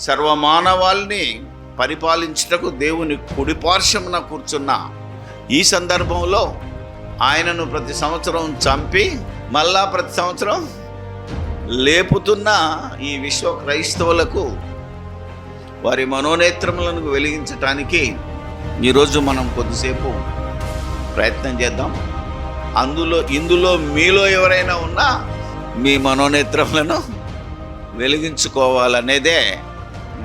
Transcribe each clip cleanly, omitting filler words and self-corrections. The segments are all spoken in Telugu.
సర్వమానవాల్ని పరిపాలించుటకు దేవుని కుడిపార్శ్వమున కూర్చున్న ఈ సందర్భంలో ఆయనను ప్రతి సంవత్సరం చంపి మళ్ళా ప్రతి సంవత్సరం లేపుతున్న ఈ విశ్వ క్రైస్తవులకు వారి మనోనేత్రములను వెలిగించటానికి ఈరోజు మనం కొద్దిసేపు ప్రయత్నం చేద్దాం. ఇందులో మీలో ఎవరైనా ఉన్నా మీ మనోనేత్రములను వెలిగించుకోవాలనేదే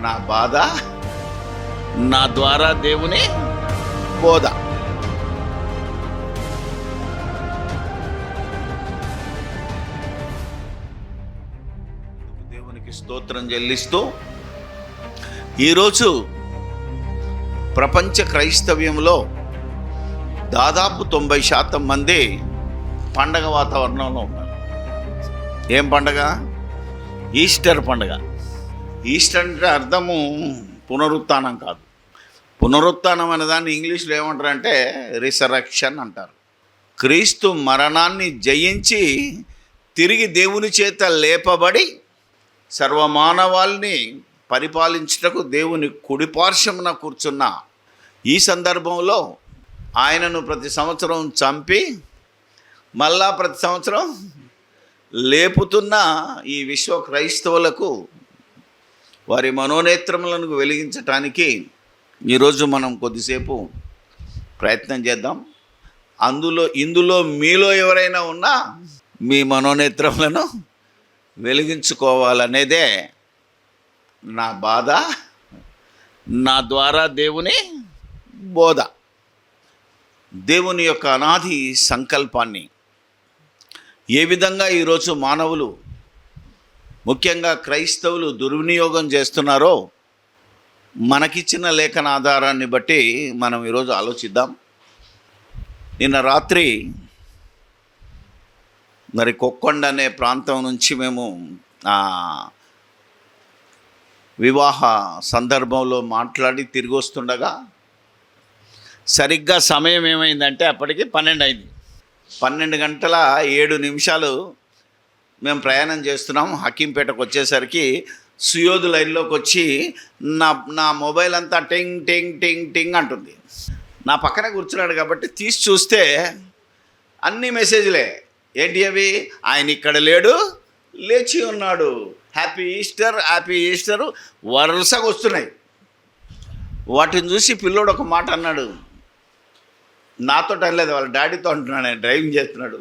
నా బాధ, నా ద్వారా దేవుని బోధ. దేవునికి స్తోత్రం చెల్లిస్తూ ఈరోజు ప్రపంచ క్రైస్తవ్యంలో దాదాపు 90% మంది పండగ వాతావరణంలో ఉన్నారు. ఏం పండగ? ఈస్టర్ పండగ. ఈస్టర్ అంటే అర్థము పునరుత్థానం కాదు. పునరుత్థానం అనే దాన్ని ఇంగ్లీష్లో ఏమంటారంటే రిసరెక్షన్ అంటారు. క్రీస్తు మరణాన్ని జయించి తిరిగి దేవుని చేత లేపబడి సర్వమానవాల్ని పరిపాలించుటకు దేవుని కుడిపార్శ్వమున కూర్చున్న ఈ సందర్భంలో ఆయనను ప్రతి సంవత్సరం చంపి మళ్ళా ప్రతి సంవత్సరం లేపుతున్న ఈ విశ్వ క్రైస్తవులకు వారి మనోనేత్రములను వెలిగించటానికి ఈరోజు మనం కొద్దిసేపు ప్రయత్నం చేద్దాం. ఇందులో మీలో ఎవరైనా ఉన్నా మీ మనోనేత్రములను వెలిగించుకోవాలనేదే నా బాధ, నా ద్వారా దేవుని బోధ. దేవుని యొక్క అనాది సంకల్పాన్ని ఏ విధంగా ఈరోజు మానవులు, ముఖ్యంగా క్రైస్తవులు దుర్వినియోగం చేస్తున్నారో మనకిచ్చిన లేఖన ఆధారాన్ని బట్టి మనం ఈరోజు ఆలోచిద్దాం. నిన్న రాత్రి మరి కొక్కొండ అనే ప్రాంతం నుంచి మేము వివాహ సందర్భంలో మాట్లాడి తిరిగి వస్తుండగా సరిగ్గా సమయం ఏమైందంటే అప్పటికి 12 అయింది. 12 గంటల 7 నిమిషాలు మేము ప్రయాణం చేస్తున్నాం. హకీంపేటకు వచ్చేసరికి సుయోధు లైన్లోకి వచ్చి నా మొబైల్ అంతా టింగ్ టింగ్ టింగ్ టింగ్ అంటుంది. నా పక్కనే కూర్చున్నాడు కాబట్టి తీసి చూస్తే అన్ని మెసేజ్లే. ఏంటి అవి? ఆయన ఇక్కడ లేడు, లేచి ఉన్నాడు, హ్యాపీ ఈస్టర్, హ్యాపీ ఈస్టర్ వరుసగా వస్తున్నాయి. వాటిని చూసి పిల్లోడు ఒక మాట అన్నాడు. నాతో అనలేదు, వాళ్ళ డాడీతో అంటున్నాడు. ఆయన డ్రైవింగ్ చేస్తున్నాడు.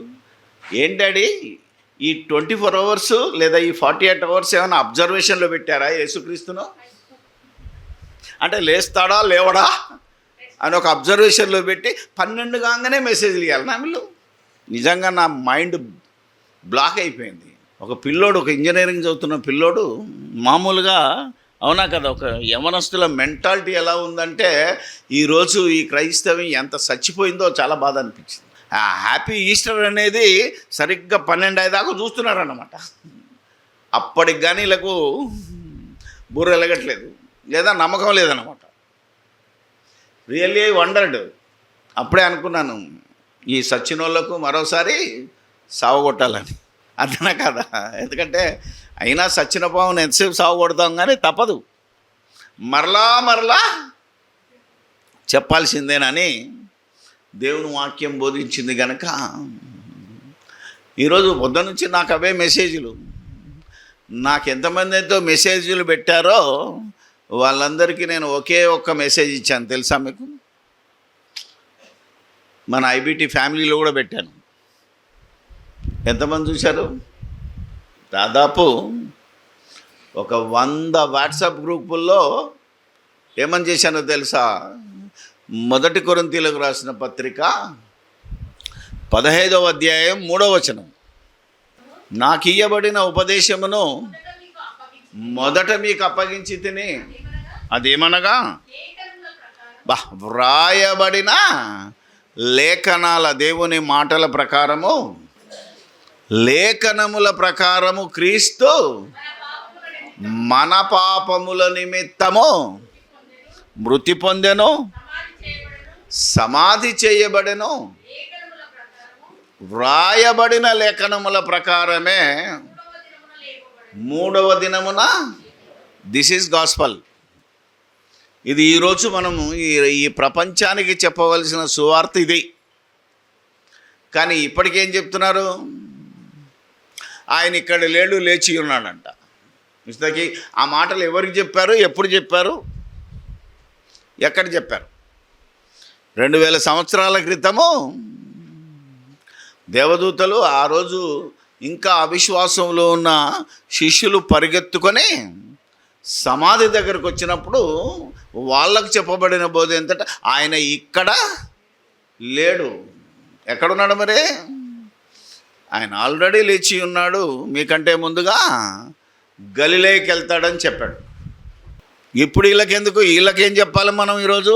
ఏం డాడీ, ఈ 24 అవర్స్ లేదా ఈ 48 అవర్స్ ఏమైనా అబ్జర్వేషన్లో పెట్టారా యేసుక్రీస్తును? అంటే లేస్తాడా లేవడా అని ఒక అబ్జర్వేషన్లో పెట్టి 12 కాగానే మెసేజ్లు ఇవ్వాలి నా వీళ్ళు. నిజంగా నా మైండ్ బ్లాక్ అయిపోయింది. ఒక పిల్లోడు, ఒక ఇంజనీరింగ్ చదువుతున్న పిల్లోడు మామూలుగా, అవునా కదా, ఒక యవనస్తుల మెంటాలిటీ ఎలా ఉందంటే ఈరోజు ఈ క్రైస్తవం ఎంత చచ్చిపోయిందో చాలా బాధ అనిపించింది. హ్యాపీ ఈస్టర్ అనేది సరిగ్గా 12 అయ్యేదాకా చూస్తున్నారన్నమాట. అప్పటికి కానీ వీళ్ళకు బుర్ర ఎలగట్లేదు లేదా నమ్మకం లేదన్నమాట. Really wondered. అప్పుడే అనుకున్నాను, ఈ సచ్చినోళ్లకు మరోసారి సావగొట్టాలని. అర్థనా కదా? ఎందుకంటే అయినా సచ్చిన పావును ఎంతసేపు సావగొడతాం కానీ తప్పదు, మరలా చెప్పాల్సిందేనని దేవుని వాక్యం బోధించింది కనుక ఈరోజు పొద్దు నుంచి నాకు అవే మెసేజ్లు. నాకు ఎంతమంది అయితే మెసేజ్లు పెట్టారో వాళ్ళందరికీ నేను ఒకే ఒక్క మెసేజ్ ఇచ్చాను. తెలుసా మీకు? మన ఐబిటి ఫ్యామిలీలో కూడా పెట్టాను. ఎంతమంది చూశారు? దాదాపు ఒక 100 వాట్సాప్ గ్రూపుల్లో ఏమని చేశానో తెలుసా? 1 కొరింథీయులకు రాసిన పత్రిక 15వ అధ్యాయం 3వ వచనం. నాకు ఇయ్యబడిన ఉపదేశమును మొదట మీకు అప్పగించి తిని, అదేమనగా వ్రాయబడిన లేఖనాల, దేవుని మాటల ప్రకారము, లేఖనముల ప్రకారము క్రీస్తు మన పాపముల నిమిత్తము మృతి పొందెను, సమాధి చేయబడెను, వ్రాయబడిన లేఖనముల ప్రకారమే 3వ దినమున దిస్ ఈజ్ గాస్పల్. ఇది ఈరోజు మనము ఈ ప్రపంచానికి చెప్పవలసిన సువార్త ఇది. కానీ ఇప్పటికేం చెప్తున్నారు? ఆయన ఇక్కడ లేడు, లేచి ఉన్నాడంట. ఇంతకీ ఆ మాటలు ఎవరికి చెప్పారు, ఎప్పుడు చెప్పారు, ఎక్కడ చెప్పారు? 2000 సంవత్సరాల క్రితము దేవదూతలు ఆ రోజు ఇంకా అవిశ్వాసంలో ఉన్న శిష్యులు పరిగెత్తుకొని సమాధి దగ్గరకు వచ్చినప్పుడు వాళ్ళకు చెప్పబడిన బోధ ఏంటంటే ఆయన ఇక్కడ లేడు. ఎక్కడున్నాడు మరి? ఆయన ఆల్రెడీ లేచి ఉన్నాడు, మీకంటే ముందుగా గలిలేకి వెళ్తాడని చెప్పాడు. ఇప్పుడు వీళ్ళకెందుకు? వీళ్ళకేం చెప్పాలి మనం ఈరోజు?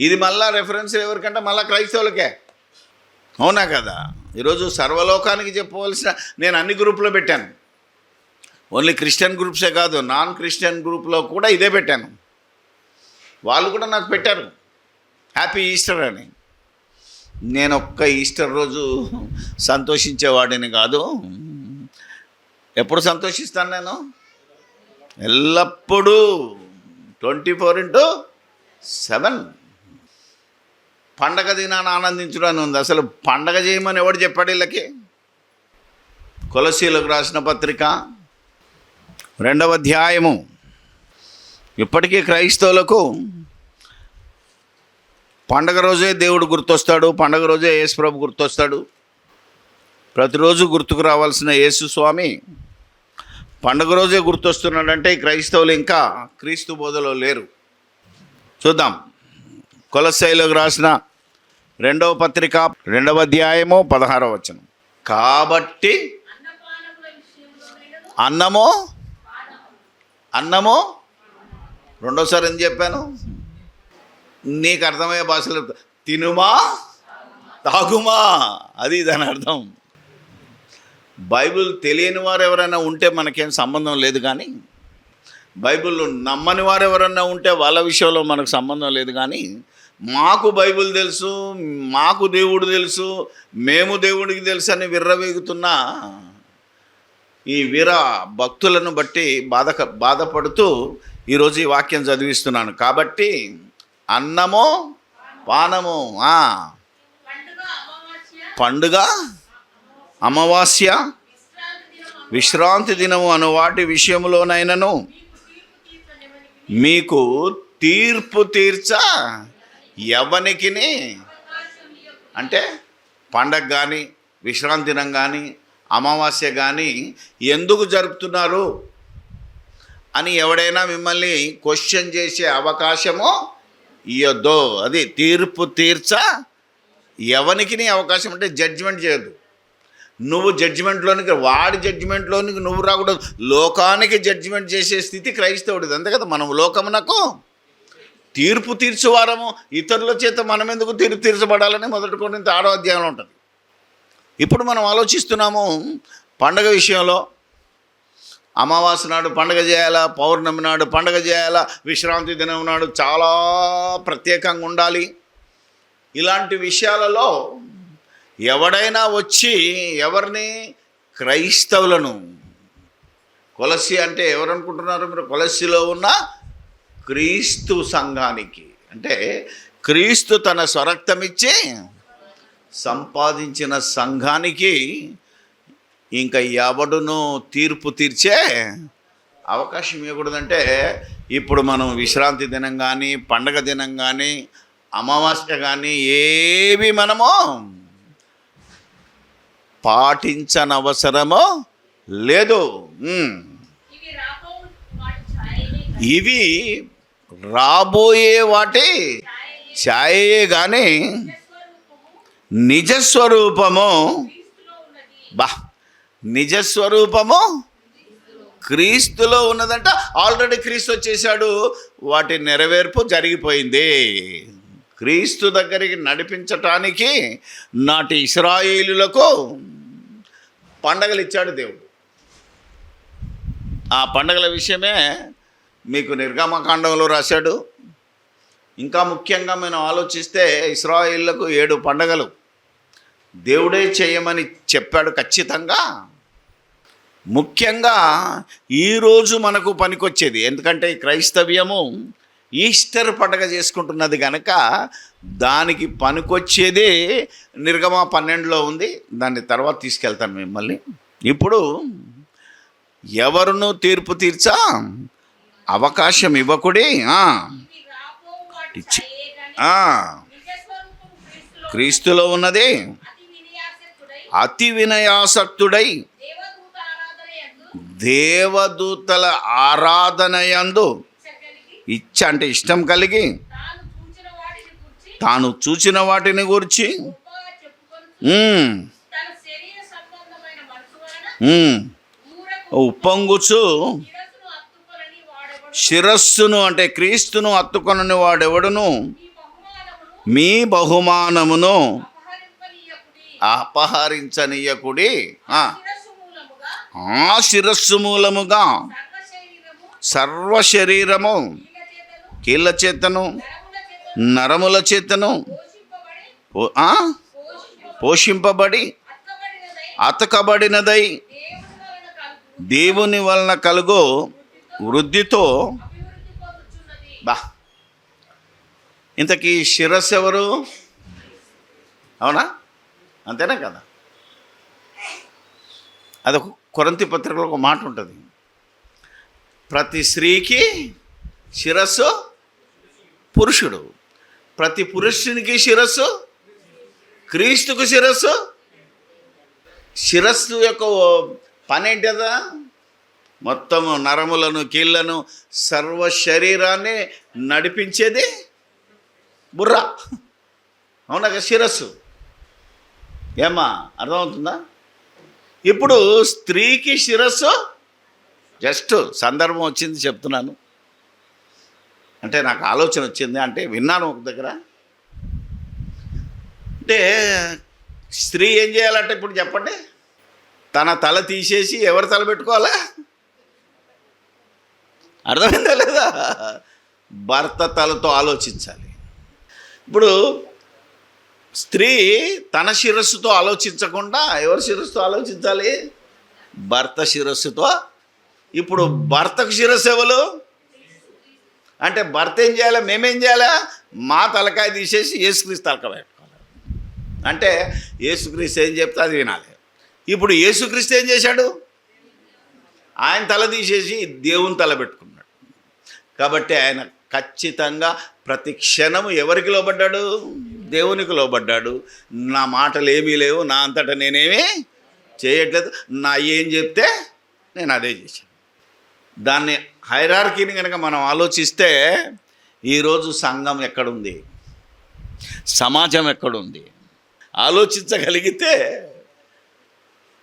ఇది మళ్ళా రెఫరెన్స్ ఎవరికంటే మళ్ళీ క్రైస్తవులకే, అవునా కదా? ఈరోజు సర్వలోకానికి చెప్పవలసిన, నేను అన్ని గ్రూపులో పెట్టాను, ఓన్లీ క్రిస్టియన్ గ్రూప్సే కాదు, నాన్ క్రిస్టియన్ గ్రూప్లో కూడా ఇదే పెట్టాను. వాళ్ళు కూడా నాకు పెట్టారు హ్యాపీ ఈస్టర్ అని. నేను ఒక్క ఈస్టర్ రోజు సంతోషించేవాడిని కాదు. ఎప్పుడు సంతోషిస్తాను నేను? ఎల్లప్పుడూ 24/7 పండగ దినాన్ని ఆనందించడానికి ఉంది. అసలు పండగ చేయమని ఎవడు చెప్పాడు వీళ్ళకి? కొలసీలకు రాసిన పత్రిక 2వ అధ్యాయము. ఇప్పటికీ క్రైస్తవులకు పండగ రోజే దేవుడు గుర్తొస్తాడు, పండగ రోజే యేసుప్రభు గుర్తొస్తాడు. ప్రతిరోజు గుర్తుకు రావాల్సిన యేసు స్వామి పండగ రోజే గుర్తొస్తున్నాడంటే ఈ క్రైస్తవులు ఇంకా క్రీస్తు బోధలో లేరు. చూద్దాం, కొలస్సీలకు రాసిన 2వ పత్రిక 2వ అధ్యాయము 16వ వచనం. కాబట్టి అన్నము రెండోసారి ఏం చెప్పాను? నీకు అర్థమయ్యే భాషలో తినుమా తాగుమా, అది దాని అర్థం. బైబిల్ తెలియని వారు ఎవరైనా ఉంటే మనకేం సంబంధం లేదు, కానీ బైబిల్ నమ్మని వారు ఎవరైనా ఉంటే వాళ్ళ విషయంలో మనకు సంబంధం లేదు. కానీ మాకు బైబిల్ తెలుసు, మాకు దేవుడు తెలుసు, మేము దేవుడికి తెలుసు అని విర్రవీగుతున్న ఈ వీర భక్తులను బట్టి బాధపడుతూ ఈరోజు ఈ వాక్యం చదివిస్తున్నాను. కాబట్టి అన్నము పానము, పండుగ అమావాస్య విశ్రాంతి దినము అను వాటి విషయంలోనైనను మీకు తీర్పు తీర్చ ఎవనికి, అంటే పండగ కానీ విశ్రాంతి దినం కానీ అమావాస్య కానీ ఎందుకు జరుపుతున్నారు అని ఎవడైనా మిమ్మల్ని క్వశ్చన్ చేసే అవకాశము ఇయ్యొద్దు. అది తీర్పు తీర్చ ఎవనికి అవకాశం, అంటే జడ్జిమెంట్ చేయొద్దు. నువ్వు జడ్జిమెంట్లోనికి, వాడి జడ్జిమెంట్లోనికి నువ్వు రాకూడదు. లోకానికి జడ్జిమెంట్ చేసే స్థితి క్రైస్తవుడిది, అంతే కదా. మనం లోకమునకు తీర్పు తీర్చువారము, ఇతరుల చేత మనం ఎందుకు తీర్పు తీర్చబడాలని 1 కొరింథీ 6వ అధ్యాయంలో ఉంటుంది. ఇప్పుడు మనం ఆలోచిస్తున్నాము పండగ విషయంలో. అమావాస్య నాడు పండగ చేయాలా, పౌర్ణమి నాడు పండగ చేయాలా, విశ్రాంతి దినం నాడు చాలా ప్రత్యేకంగా ఉండాలి. ఇలాంటి విషయాలలో ఎవడైనా వచ్చి ఎవరిని, క్రైస్తవులను, కొలస్సీ అంటే ఎవరు అనుకుంటున్నారు మీరు? కొలస్సీలో ఉన్న క్రీస్తు సంఘానికి, అంటే క్రీస్తు తన స్వరక్తమిచ్చి సంపాదించిన సంఘానికి ఇంకా ఎవడును తీర్పు తీర్చే అవకాశం ఇవ్వకూడదంటే, ఇప్పుడు మనం విశ్రాంతి దినం కానీ పండగ దినం కానీ అమావాస్య కానీ ఏవి మనము పాటించనవసరమో లేదు. ఇవి రాబోయే వాటి ఛాయే కానీ నిజస్వరూపము నిజస్వరూపము క్రీస్తులో ఉన్నదంట. ఆల్రెడీ క్రీస్తు వచ్చేసాడు, వాటి నెరవేర్పు జరిగిపోయింది. క్రీస్తు దగ్గరికి నడిపించటానికి నాటి ఇశ్రాయేలులకు పండగలు ఇచ్చాడు దేవుడు. ఆ పండగల విషయమే మీకు నిర్గమకాండంలో రాశాడు. ఇంకా ముఖ్యంగా మనం ఆలోచిస్తే ఇశ్రాయేలులకు 7 పండగలు దేవుడే చేయమని చెప్పాడు ఖచ్చితంగా. ముఖ్యంగా ఈరోజు మనకు పనికొచ్చేది, ఎందుకంటే క్రైస్తవ్యము ఈస్టర్ పండగ చేసుకుంటున్నది కనుక దానికి పనికొచ్చేదే నిర్గమ 12లో ఉంది. దాన్ని తర్వాత తీసుకెళ్తాను మిమ్మల్ని. ఇప్పుడు ఎవరును తీర్పు తీర్చా అవకాశం ఇవ్వకుడి, ఇచ్చి క్రీస్తులో ఉన్నది అతి వినయాసక్తుడై దేవదూతల ఆరాధనయందు ఇచ్చ అంటే ఇష్టం కలిగి తాను చూచిన వాటిని గురించి ఉప్పొంగుచు శిరస్సును అంటే క్రీస్తును హత్తుకొనని వాడెవడును మీ బహుమానమును అపహరించనీయకుడి. ఆ శిరస్సు మూలముగా సర్వ శరీరము కీళ్ళ చేతను నరముల చేతను పోషింపబడి అతకబడినదై దేవుని వలన కలుగు వృద్ధితో ఇంతకీ శిరస్సు ఎవరు? అవునా? అంతేనా కదా? అదొక కొరింథీ పత్రికలో ఒక మాట ఉంటుంది, ప్రతి స్త్రీకి శిరస్సు పురుషుడు, ప్రతి పురుషునికి శిరస్సు క్రీస్తుకు శిరస్సు. శిరస్సు యొక్క పని ఏంటి కదా? మొత్తము నరములను కీళ్లను సర్వ శరీరాన్ని నడిపించేది బుర్ర. అవునా? శిరస్సు. ఏమ్మా అర్థమవుతుందా? ఇప్పుడు స్త్రీకి శిరస్సు, జస్ట్ సందర్భం వచ్చింది చెప్తున్నాను, అంటే నాకు ఆలోచన వచ్చింది, అంటే విన్నాను ఒక దగ్గర. అంటే స్త్రీ ఏం చేయాలంటే ఇప్పుడు చెప్పండి, తన తల తీసేసి ఎవరి తల పెట్టుకోవాలా? అర్థమైందా లేదా? భర్త తలతో ఆలోచించాలి. ఇప్పుడు స్త్రీ తన శిరస్సుతో ఆలోచించకుండా ఎవరి శిరస్సుతో ఆలోచించాలి? భర్త శిరస్సుతో. ఇప్పుడు భర్తకు శిరస్సు ఎవరు అంటే భర్త ఏం చేయాలి? మేమేం చేయాలా? మా తలకాయ తీసేసి యేసుక్రీస్తు తలకాయ పెట్టుకోవాలి. అంటే యేసుక్రీస్తు ఏం చెప్తే అది వినాలి. ఇప్పుడు యేసుక్రీస్తు ఏం చేశాడు? ఆయన తల తీసేసి దేవుని తల పెట్టుకున్నాడు. కాబట్టి ఆయన ఖచ్చితంగా ప్రతి క్షణము ఎవరికి లోబడ్డాడు? దేవునికి లోబడ్డాడు. నా మాటలు ఏమీ లేవు, నా అంతటా నేనేమీ చేయట్లేదు, నా ఏం చెప్తే నేను అదే చేశాను. దాన్ని హైరార్కీని కనుక మనం ఆలోచిస్తే ఈరోజు సంఘం ఎక్కడుంది, సమాజం ఎక్కడుంది ఆలోచించగలిగితే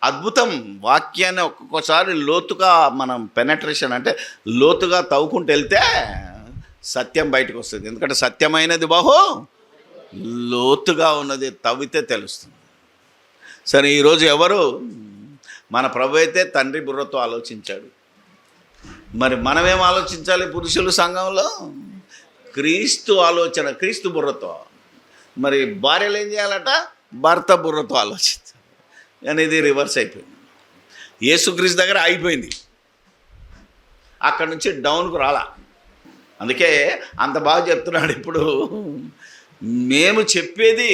అద్భుతం. వాక్యాన్ని ఒక్కొక్కసారి లోతుగా మనం పెనట్రేషన్ అంటే లోతుగా తవ్వుకుంటూ వెళ్తే సత్యం బయటకు వస్తుంది. ఎందుకంటే సత్యమైనది బహు లోతుగా ఉన్నది, తవ్వితే తెలుస్తుంది. సరే, ఈరోజు ఎవరు? మన ప్రభు అయితే తండ్రి బుర్రతో ఆలోచించాడు. మరి మనమేం ఆలోచించాలి? పురుషులు సంఘంలో క్రీస్తు ఆలోచన, క్రీస్తు బుర్రతో. మరి భార్యలు ఏం చేయాలట? భర్త బుర్రతో ఆలోచించాలి. కానీ ఇది రివర్స్ అయిపోయింది. యేసుక్రీస్తు దగ్గర ఆగిపోయింది, అక్కడి నుంచి డౌన్కు రాలా. అందుకే అంత బాగా చెప్తున్నాడు. ఇప్పుడు మేము చెప్పేది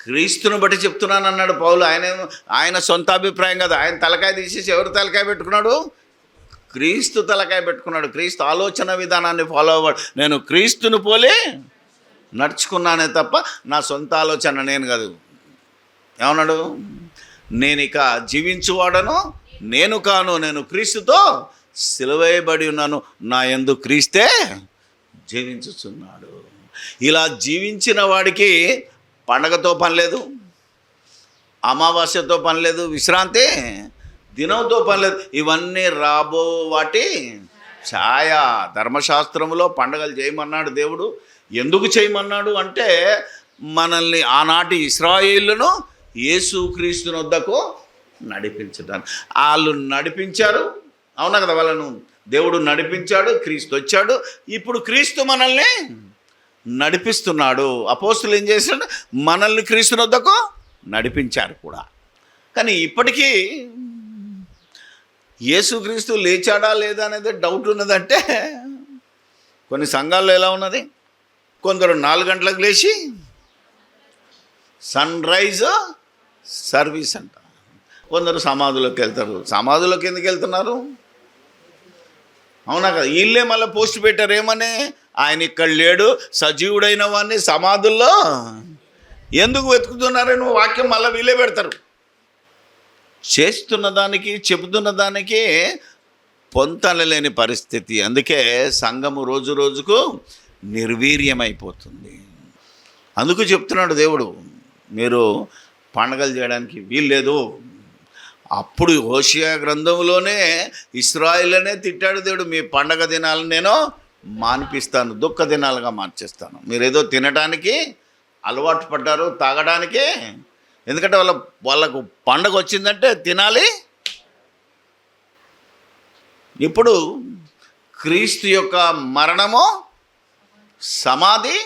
క్రీస్తుని బట్టి చెప్తున్నాను అన్నాడు పౌలు. ఆయన సొంత అభిప్రాయం కదా. ఆయన తలకాయ తీసేసి ఎవరు తలకాయ పెట్టుకున్నాడు? క్రీస్తు తలకాయ పెట్టుకున్నాడు. క్రీస్తు ఆలోచన విధానాన్ని ఫాలో అవ్వడు. నేను క్రీస్తుని పోలే నడుచుకున్నానే తప్ప నా సొంత ఆలోచన నేను కాదు. ఏమన్నాడు? నేను ఇక జీవించువాడను నేను కాను, నేను క్రీస్తుతో సిలువేయబడి ఉన్నాను, నా యందు క్రీస్తే జీవించుచున్నాడు. ఇలా జీవించిన వాడికి పండగతో పని లేదు, అమావాస్యతో పని లేదు, విశ్రాంతి దినంతో పని లేదు. ఇవన్నీ రాబో వాటి ఛాయ. ధర్మశాస్త్రంలో పండగలు చేయమన్నాడు దేవుడు. ఎందుకు చేయమన్నాడు అంటే మనల్ని ఆనాటి ఇశ్రాయేలును యేసుక్రీస్తు వద్దకు నడిపించడానికి. వాళ్ళు నడిపించారు, అవునా కదా? వాళ్ళను దేవుడు నడిపించాడు, క్రీస్తు వచ్చాడు. ఇప్పుడు క్రీస్తు మనల్ని నడిపిస్తున్నాడు. అపోస్తులు ఏం చేశాడు? మనల్ని క్రీస్తు వద్దకు నడిపించారు కూడా. కానీ ఇప్పటికీ యేసుక్రీస్తు లేచాడా లేదా అనేది డౌట్ ఉన్నదంటే కొన్ని సంఘాల్లో ఎలా ఉన్నది, కొందరు 4 గంటలకు లేచి సన్ రైజ్ సర్వీస్ అంట, కొందరు సమాధిలోకి వెళ్తారు. సమాధిలోకి ఎందుకు వెళ్తున్నారు? అవునా కదా? వీళ్ళే మళ్ళీ పోస్ట్ పెట్టారు ఏమని, ఆయన ఇక్కడ లేడు, సజీవుడైన వాడిని సమాధుల్లో ఎందుకు వెతుకుతున్నారని వాక్యం మళ్ళీ వీళ్ళే పెడతారు. చేస్తున్న దానికి చెబుతున్న దానికి పొంతనలేని పరిస్థితి. అందుకే సంఘము రోజు రోజుకు నిర్వీర్యమైపోతుంది. అందుకు చెప్తున్నాడు దేవుడు, మీరు పండగలు చేయడానికి వీల్లేదు. అప్పుడు హోషేయ గ్రంథంలోనే ఇశ్రాయేలునే తిట్టాడు దేవుడు, మీ పండగ దినాలను నేను మాన్పిస్తాను, దుఃఖ దినాలుగా మార్చేస్తాను. మీరేదో తినడానికి అలవాటు పడ్డారు, తాగడానికి. ఎందుకంటే వాళ్ళకు పండగ వచ్చిందంటే తినాలి. ఇప్పుడు క్రీస్తు యొక్క మరణము, సమాధి,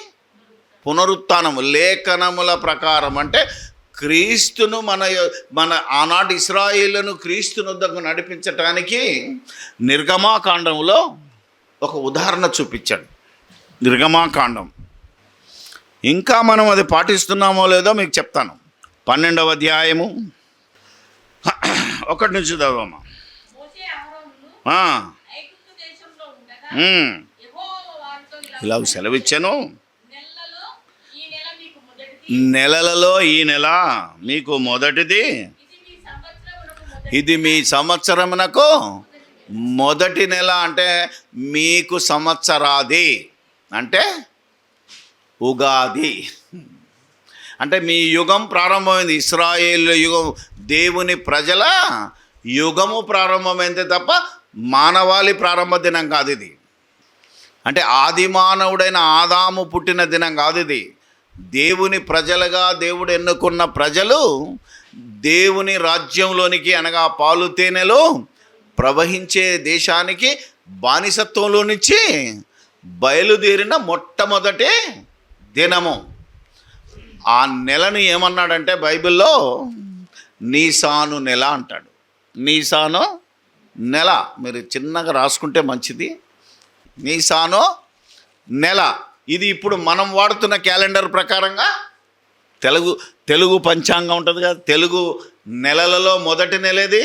పునరుత్థానము లేఖనముల ప్రకారం, అంటే క్రీస్తును మన ఆనాటి ఇశ్రాయేలును క్రీస్తును వద్దకు నడిపించటానికి నిర్గమాకాండంలో ఒక ఉదాహరణ చూపించాడు. నిర్గమాకాండం ఇంకా మనం అది పాటిస్తున్నామో లేదో మీకు చెప్తాను. 12వ అధ్యాయము 1 నుంచి చదవమ్మా. ఇలా సెలవిచ్చాను, నెలలలో ఈ నెల మీకు మొదటిది, ఇది మీ సంవత్సరమునకు మొదటి నెల. అంటే మీకు సంవత్సరాది అంటే ఉగాది, అంటే మీ యుగం ప్రారంభమైంది. ఇశ్రాయేలు యుగం, దేవుని ప్రజల యుగము ప్రారంభమైంది తప్ప మానవాళి ప్రారంభ దినం కాదు ఇది. అంటే ఆది మానవుడైన ఆదాము పుట్టిన దినం కాదు ఇది. దేవుని ప్రజలుగా దేవుడు ఎన్నుకున్న ప్రజలు దేవుని రాజ్యంలోనికి, అనగా పాలు తేనెలు ప్రవహించే దేశానికి బానిసత్వంలో నుంచి బయలుదేరిన మొట్టమొదటి దినము. ఆ నెలను ఏమన్నాడంటే బైబిల్లో నీసాను నెల అంటాడు. నీసాను నెల మీరు చిన్నగా రాసుకుంటే మంచిది. నీసాను నెల, ఇది ఇప్పుడు మనం వాడుతున్న క్యాలెండర్ ప్రకారంగా తెలుగు పంచాంగం ఉంటుంది కదా, తెలుగు నెలలలో మొదటి నెల ఏది?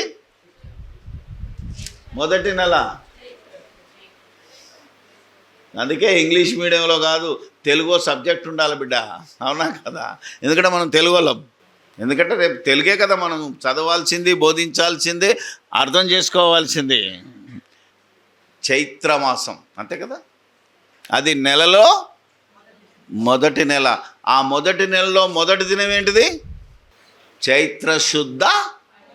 మొదటి నెల. అందుకే ఇంగ్లీష్ మీడియంలో కాదు, తెలుగు సబ్జెక్ట్ ఉండాలి బిడ్డ. అవునా కదా? ఎందుకంటే మనం తెలుగు వాళ్ళం. ఎందుకంటే రేపు తెలుగే కదా మనం చదవాల్సింది, బోధించాల్సింది, అర్థం చేసుకోవాల్సింది. చైత్రమాసం అంతే కదా, అది నెలలో మొదటి నెల. ఆ మొదటి నెలలో మొదటి దినం ఏంటిది? చైత్రశుద్ధ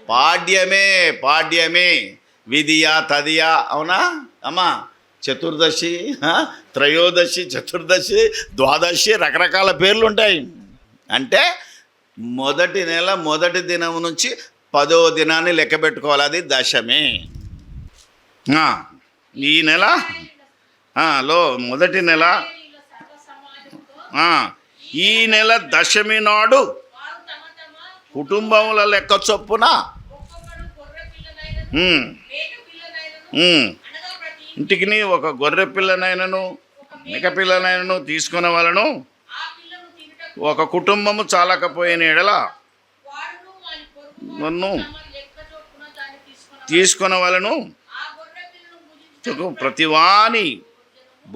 పాడ్యమే. పాడ్యమే, విధియ, తదియ, అవునా అమ్మా? చతుర్దశి, త్రయోదశి, చతుర్దశి, ద్వాదశి, రకరకాల పేర్లు ఉంటాయి. అంటే మొదటి నెల మొదటి దినం నుంచి 10వ దినాన్ని లెక్క పెట్టుకోవాలి, అది దశమి. ఈ నెల లో మొదటి నెల, ఈ నెల దశమి నాడు కుటుంబముల లెక్క చొప్పున ఇంటికి ఒక గొర్రె పిల్లనైనను మేక పిల్లనైనను తీసుకునే వాళ్ళను, ఒక కుటుంబము చాలకపోయిన ఎడల నన్ను తీసుకునే వాళ్ళను ప్రతివాని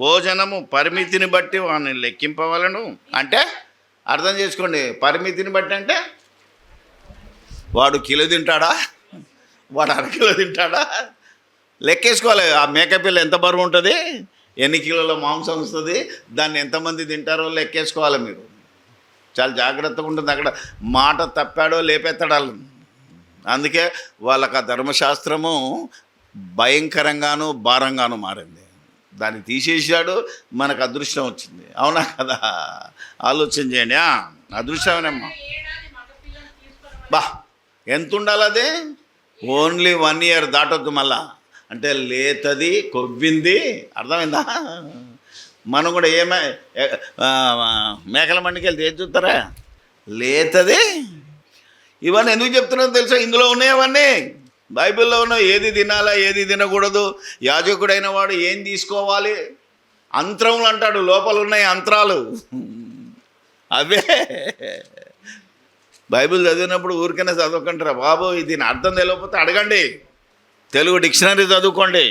భోజనము పరిమితిని బట్టి వాడిని లెక్కింపవలను. అంటే అర్థం చేసుకోండి, పరిమితిని బట్టి అంటే వాడు కిలో తింటాడా, వాడు 1/2 కిలో తింటాడా, లెక్కేసుకోవాలి. ఆ మేకపిల్ల ఎంత బరువు ఉంటుంది, ఎన్ని కిలోల మాంసం వస్తుంది, దాన్ని ఎంతమంది తింటారో లెక్కేసుకోవాలి మీరు. చాలా జాగ్రత్తగా ఉంటుంది. అక్కడ మాట తప్పాడో లేపెత్తడాలు. అందుకే వాళ్ళకి ఆ ధర్మశాస్త్రము భయంకరంగాను భారంగాను మారింది. దాన్ని తీసేసాడు, మనకు అదృష్టం వచ్చింది. అవునా కదా? ఆలోచన చేయండి. అదృష్టమేనమ్మా. బా ఎంత ఉండాలి అది? ఓన్లీ 1 ఇయర్ దాటొద్దు మళ్ళా. అంటే లేతది, కొవ్వింది, అర్థమైందా? మనం కూడా మేకల మండికి వెళ్తే ఏం చూస్తారా? లేతది. ఇవన్నీ ఎందుకు చెప్తున్నారో తెలుసా? ఇందులో ఉన్నాయి అవన్నీ. బైబిల్లో ఉన్న ఏది తినాలా ఏది తినకూడదు, యాజకుడైన వాడు ఏం తీసుకోవాలి, అంతరములు అంటాడు. లోపల ఉన్నాయి అంతరాలు, అవే. బైబిల్ చదివినప్పుడు ఊరికైనా చదవకంటారా బాబు, దీని అర్థం తెలియకపోతే అడగండి, తెలుగు డిక్షనరీ చదువుకోండి.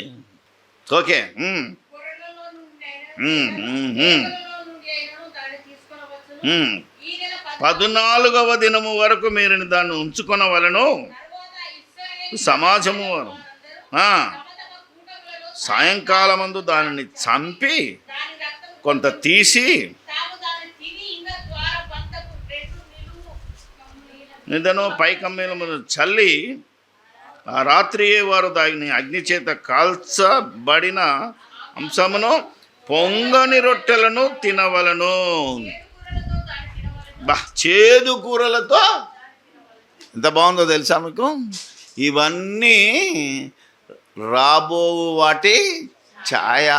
ఓకే. 14వ దినము వరకు మీరు దాన్ని ఉంచుకొనవలెను. సమాజము వారు సాయంకాలమందు దానిని చంపి కొంత తీసి నిదను పై కమ్మీల ముందు చల్లి ఆ రాత్రియే వారు దానిని అగ్ని చేత కాల్చబడిన అంశమును పొంగని రొట్టెలను తినవలను. చేదు కూరలతో ఎంత బాగుందో తెలుసా మీకు? ఇవన్నీ రాబో వాటి ఛాయ.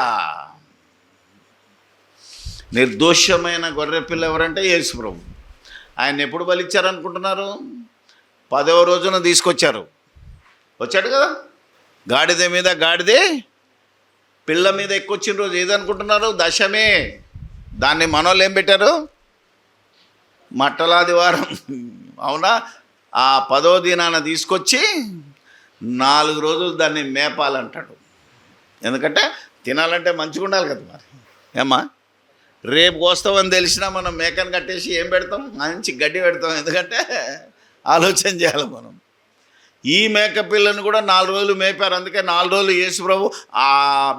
నిర్దోషమైన గొర్రెపిల్ల ఎవరంటే యేసు ప్రభు. ఆయన ఎప్పుడు బలిచ్చారనుకుంటున్నారు? 10వ రోజున తీసుకొచ్చారు. వచ్చాడు కదా, గాడిద మీద గాడిదే పిల్ల మీద ఎక్కువచ్చిన రోజు ఏదనుకుంటున్నారు? దశమే. దాన్ని మనోళ్ళు ఏం పెట్టారు? మట్టలాదివారం. అవునా? ఆ 10వ దినాన తీసుకొచ్చి 4 రోజులు దాన్ని మేపాలంటాడు. ఎందుకంటే తినాలంటే మంచిగా ఉండాలి కదా. మరి ఏమ్మా, రేపు కోస్తామని తెలిసినా మనం మేకను కట్టేసి ఏం పెడతాం? మంచి గడ్డి పెడతాం. ఎందుకంటే ఆలోచన చేయాలి మనం. ఈ మేక పిల్లను కూడా 4 రోజులు మేపారు. అందుకే 4 రోజులు యేసు ప్రభు ఆ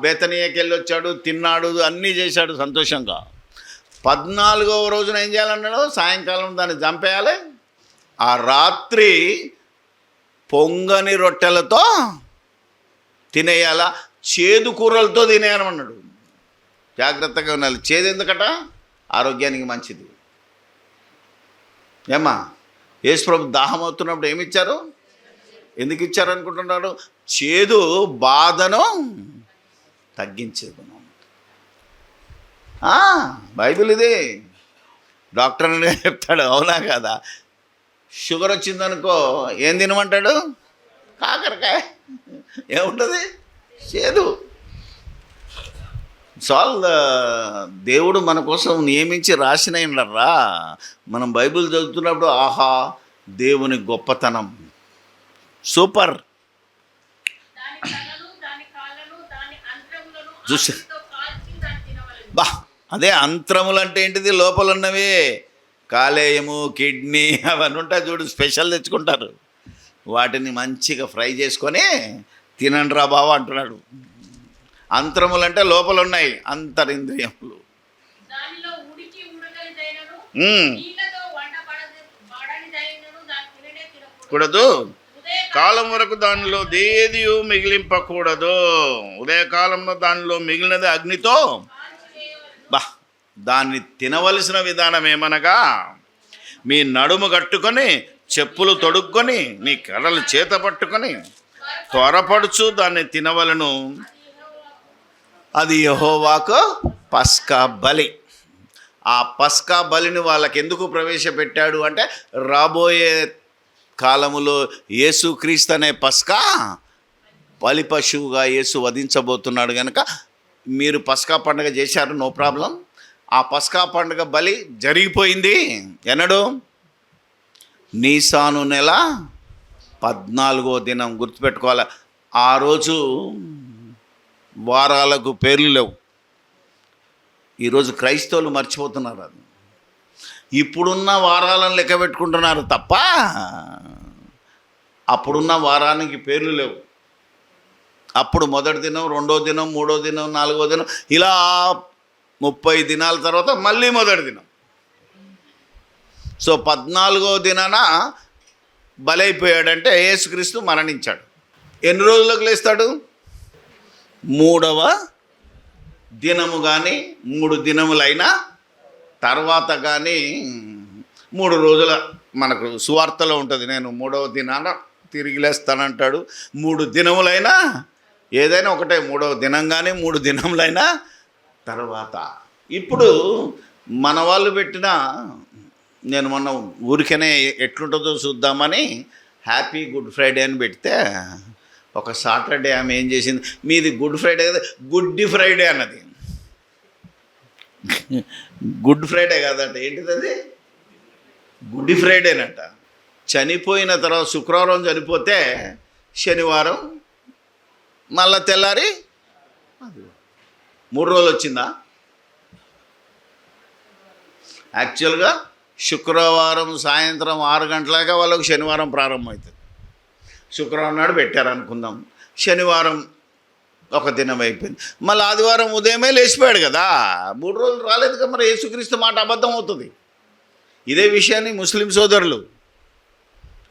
బేతనీయకి వెళ్ళి వచ్చాడు, తిన్నాడు, అన్నీ చేశాడు సంతోషంగా. 14వ రోజున ఏం చేయాలన్నాడు? సాయంకాలం దాన్ని చంపేయాలి. ఆ రాత్రి పొంగని రొట్టెలతో తినేయాల, చేదు కూరలతో తినేయాలన్నాడు. జాగ్రత్తగా ఉండాలి. చేదు ఎందుకట? ఆరోగ్యానికి మంచిది. ఏమ్మా, యేసు ప్రభు దాహం అవుతున్నప్పుడు ఏమి ఇచ్చారు? ఎందుకు ఇచ్చారు అనుకుంటున్నారు? చేదు బాధను తగ్గించేది. బైబిల్ ఇది. డాక్టర్ అని చెప్తాడు, అవునా కదా? షుగర్ వచ్చిందనుకో ఏం తినమంటాడు? కాకరకాయ. ఏముంటుంది? చేదు. దేవుడు మన కోసం నియమించి రాసినరా. మనం బైబిల్ చదువుతున్నప్పుడు ఆహా దేవుని గొప్పతనం, సూపర్. చూసి అదే అంత్రములు అంటే ఏంటిది? లోపల ఉన్నవి కాలేయము, కిడ్నీ అవన్నీ ఉంటాయి చూడు, స్పెషల్ తెచ్చుకుంటారు. వాటిని మంచిగా ఫ్రై చేసుకొని తినండి రా బావ అంటున్నాడు. అంతరములు అంటే లోపల ఉన్నాయి అంతరింద్రియములు. కూడదు, కాలం వరకు దానిలో దేది మిగిలింపకూడదు. ఉదయకాలంలో దానిలో మిగిలినది అగ్నితో దాన్ని తినవలసిన విధానం ఏమనగా, మీ నడుము కట్టుకొని చెప్పులు తొడుక్కొని మీ కర్రలు చేత పట్టుకొని త్వరపడుచు దాన్ని తినవలను. అది యెహోవాకు పస్కా బలి. ఆ పస్కా బలిని వాళ్ళకి ఎందుకు ప్రవేశపెట్టాడు అంటే, రాబోయే కాలములో యేసుక్రీస్తు అనే పస్కా బలి పశువుగా యేసు వధించబోతున్నాడు. కనుక మీరు పస్కా పండుగ చేశారు, నో ప్రాబ్లం. ఆ పస్కా పండుగ బలి జరిగిపోయింది. ఎన్నడు? నీసాను నెల 14వ దినం. గుర్తుపెట్టుకోవాలి. ఆ రోజు వారాలకు పేర్లు లేవు. ఈరోజు క్రైస్తవులు మర్చిపోతున్నారు. అది ఇప్పుడున్న వారాలను లెక్క పెట్టుకుంటున్నారు తప్ప అప్పుడున్న వారానికి పేర్లు లేవు. అప్పుడు మొదటి దినం, 2వ దినం, 3వ దినం, 4వ దినం, ఇలా 30 దినాల తర్వాత మళ్ళీ మొదటి దినం. సో 14వ దినాన బలైపోయాడంటే యేసుక్రీస్తు మరణించాడు. ఎన్ని రోజులకు లేస్తాడు? 3వ దినము కానీ 3 దినములైనా తర్వాత కానీ 3 రోజుల మనకు సువార్తలో ఉంటుంది. నేను 3వ దినాన తిరిగి లేస్తానంటాడు. 3 దినములైనా ఏదైనా ఒకటే, 3వ దినం కానీ 3 దినములైనా తర్వాత. ఇప్పుడు మన వాళ్ళు పెట్టిన, నేను మొన్న ఊరికనే ఎట్లుంటుందో చూద్దామని హ్యాపీ గుడ్ ఫ్రైడే అని పెడితే ఒక సాటర్డే ఆమె ఏం చేసింది, మీది గుడ్ ఫ్రైడే కదా, గుడ్డి ఫ్రైడే అన్నది. గుడ్ ఫ్రైడే కాదంట, ఏంటిది అది, గుడ్డి ఫ్రైడేనట. చనిపోయిన తర్వాత శుక్రవారం చనిపోతే శనివారం మళ్ళా తెల్లారి 3 రోజులు వచ్చిందా? యాక్చువల్గా శుక్రవారం సాయంత్రం 6 గంటలగా వాళ్ళకు శనివారం ప్రారంభమవుతుంది. శుక్రవారం నాడు పెట్టారనుకుందాం, శనివారం ఒక దినం అయిపోయింది, మళ్ళీ ఆదివారం ఉదయమే లేచిపోయాడు కదా, 3 రోజులు రాలేదు కదా. మరి యేసుక్రీస్తు మాట అబద్ధం అవుతుంది. ఇదే విషయాన్ని ముస్లిం సోదరులు,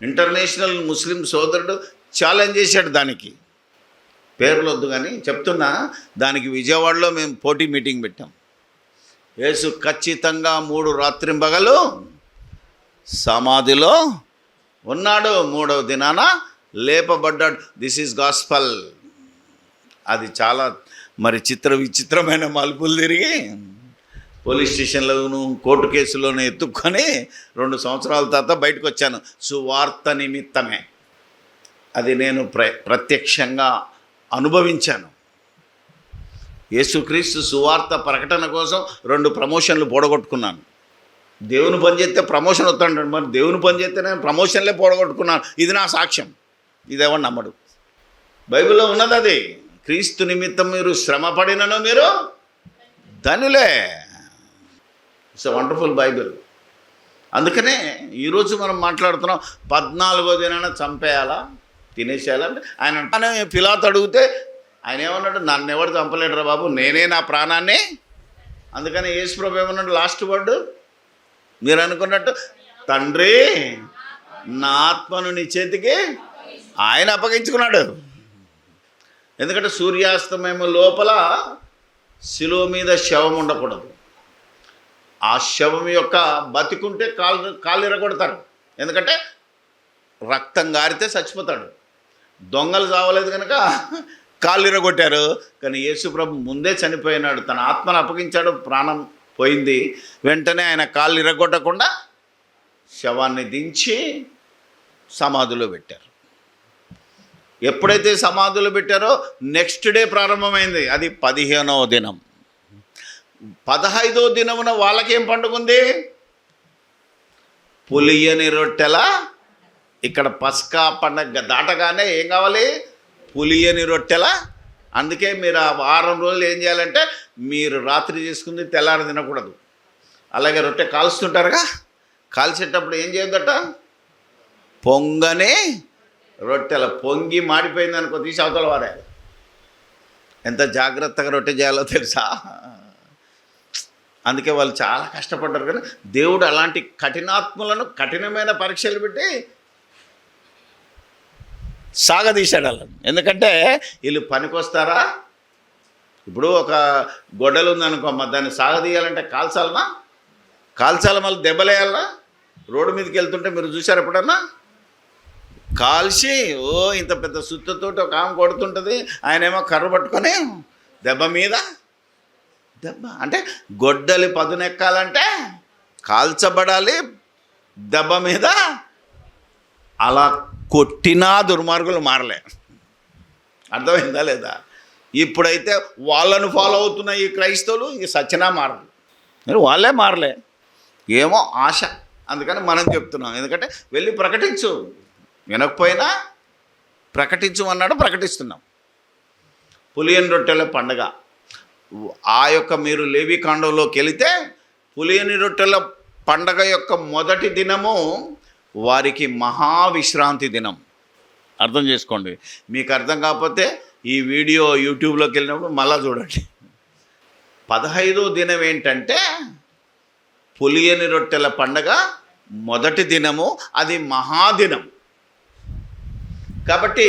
ఇంటర్నేషనల్ ముస్లిం సోదరుడు ఛాలెంజ్ చేశాడు. దానికి పేర్లు వద్దు కానీ చెప్తున్నా, దానికి విజయవాడలో మేము పోటీ మీటింగ్ పెట్టాం. యేసు ఖచ్చితంగా 3 రాత్రింబగలు సమాధిలో ఉన్నాడు, 3వ దినాన లేపబడ్డాడు. This is gospel. అది చాలా మరి విచిత్రమైన మలుపులు తిరిగి పోలీస్ స్టేషన్లోను కోర్టు కేసులోనూ ఎత్తుక్కొని 2 సంవత్సరాల తర్వాత బయటకు వచ్చాను. సువార్త నిమిత్తమే. అది నేను ప్రత్యక్షంగా అనుభవించాను. యేసుక్రీస్తు సువార్త ప్రకటన కోసం 2 ప్రమోషన్లు పోడగొట్టుకున్నాను. దేవుని పని చేస్తే ప్రమోషన్ వస్తాడు, మరి దేవుని పని చేస్తే నేను ప్రమోషన్లే పోడగొట్టుకున్నాను. ఇది నా సాక్ష్యం. ఇదేమన్నా నమ్మడు. బైబిల్లో ఉన్నది అది. క్రీస్తు నిమిత్తం మీరు శ్రమ పడినను మీరు ధనులే. It's a wonderful Bible. అందుకనే ఈరోజు మనం మాట్లాడుతున్నాం, 14వ దినాన చంపేయాలా తినేసేయాలంటే ఆయన పిలాతు అడిగితే ఆయన ఏమన్నాడు, నన్ను ఎవరు చంపలేడురా బాబు, నేనే నా ప్రాణాన్ని. అందుకని యేసుప్రభు ఏమన్నాడు లాస్ట్ వర్డ్, మీరు అనుకున్నట్టు, తండ్రి నా ఆత్మను నీ చేతికి ఆయన అప్పగించుకున్నాడు. ఎందుకంటే సూర్యాస్తమయం లోపల శిలువ మీద శవం ఉండకూడదు. ఆ శవం యొక్క బతికుంటే కాళ్ళు ఇరగొడతారు. ఎందుకంటే రక్తం గారితే చచ్చిపోతాడు. దొంగలు చావలేదు కనుక కాళ్ళు ఇరగొట్టారు. కానీ యేసుప్రభు ముందే చనిపోయినాడు, తన ఆత్మను అప్పగించాడు, ప్రాణం పోయింది. వెంటనే ఆయన కాళ్ళు ఇరగొట్టకుండా శవాన్ని దించి సమాధిలో పెట్టారు. ఎప్పుడైతే సమాధిలో పెట్టారో నెక్స్ట్ డే ప్రారంభమైంది. అది 15వ దినం. 15వ దినమున వాళ్ళకేం పండుగ ఉంది? పులియని రొట్టెల. ఇక్కడ పస్కా పండగ దాటగానే ఏం కావాలి? పులియని రొట్టెల. అందుకే మీరు ఆ వారం రోజులు ఏం చేయాలంటే, మీరు రాత్రి చేసుకుంది తెల్లారి తినకూడదు. అలాగే రొట్టె కాల్చుతుంటారుగా, కాల్చేటప్పుడు ఏం చేయొద్దట, పొంగని రొట్టెల. పొంగి మాడిపోయింది అనుకో, తీసి అవతల వారే. ఎంత జాగ్రత్తగా రొట్టె చేయాలో తెలుసా? అందుకే వాళ్ళు చాలా కష్టపడ్డారు. కానీ దేవుడు అలాంటి కఠినాత్ములను కఠినమైన పరీక్షలు పెట్టి సాగదీశాడు వాళ్ళని. ఎందుకంటే వీళ్ళు పనికొస్తారా? ఇప్పుడు ఒక గొడ్డలు ఉందనుకోమ్మ, దాన్ని సాగదీయాలంటే కాల్చాలనా? మళ్ళీ దెబ్బలేయాలనా? రోడ్డు మీదకి వెళ్తుంటే మీరు చూసారు ఎప్పుడన్నా? కాల్చి ఇంత పెద్ద సుత్తతోటి ఒక ఆమె కొడుతుంటుంది, ఆయనేమో కర్ర పట్టుకొని దెబ్బ మీద దెబ్బ. అంటే గొడ్డలి పదునెక్కాలంటే కాల్చబడాలి, దెబ్బ మీద. అలా కొట్టినా దుర్మార్గులు మారలే. అర్థమైందా లేదా? ఇప్పుడైతే వాళ్ళను ఫాలో అవుతున్న ఈ క్రైస్తవులు ఈ సచ్చినా మారలు. వాళ్ళే మారలే, ఏమో ఆశ. అందుకని మనం చెప్తున్నాం. ఎందుకంటే వెళ్ళి ప్రకటించు, వినకపోయినా ప్రకటించు అన్నాడు, ప్రకటిస్తున్నాం. పులియని రొట్టెల పండగ. ఆ యొక్క మీరు లేవికాండంలోకి వెళితే పులియని రొట్టెల పండగ యొక్క మొదటి దినము వారికి మహావిశ్రాంతి దినం. అర్థం చేసుకోండి. మీకు అర్థం కాకపోతే ఈ వీడియో యూట్యూబ్లోకి వెళ్ళినప్పుడు మళ్ళా చూడండి. 15వ దినం ఏంటంటే పులియని రొట్టెల పండగ మొదటి దినము, అది మహాదినం. కాబట్టి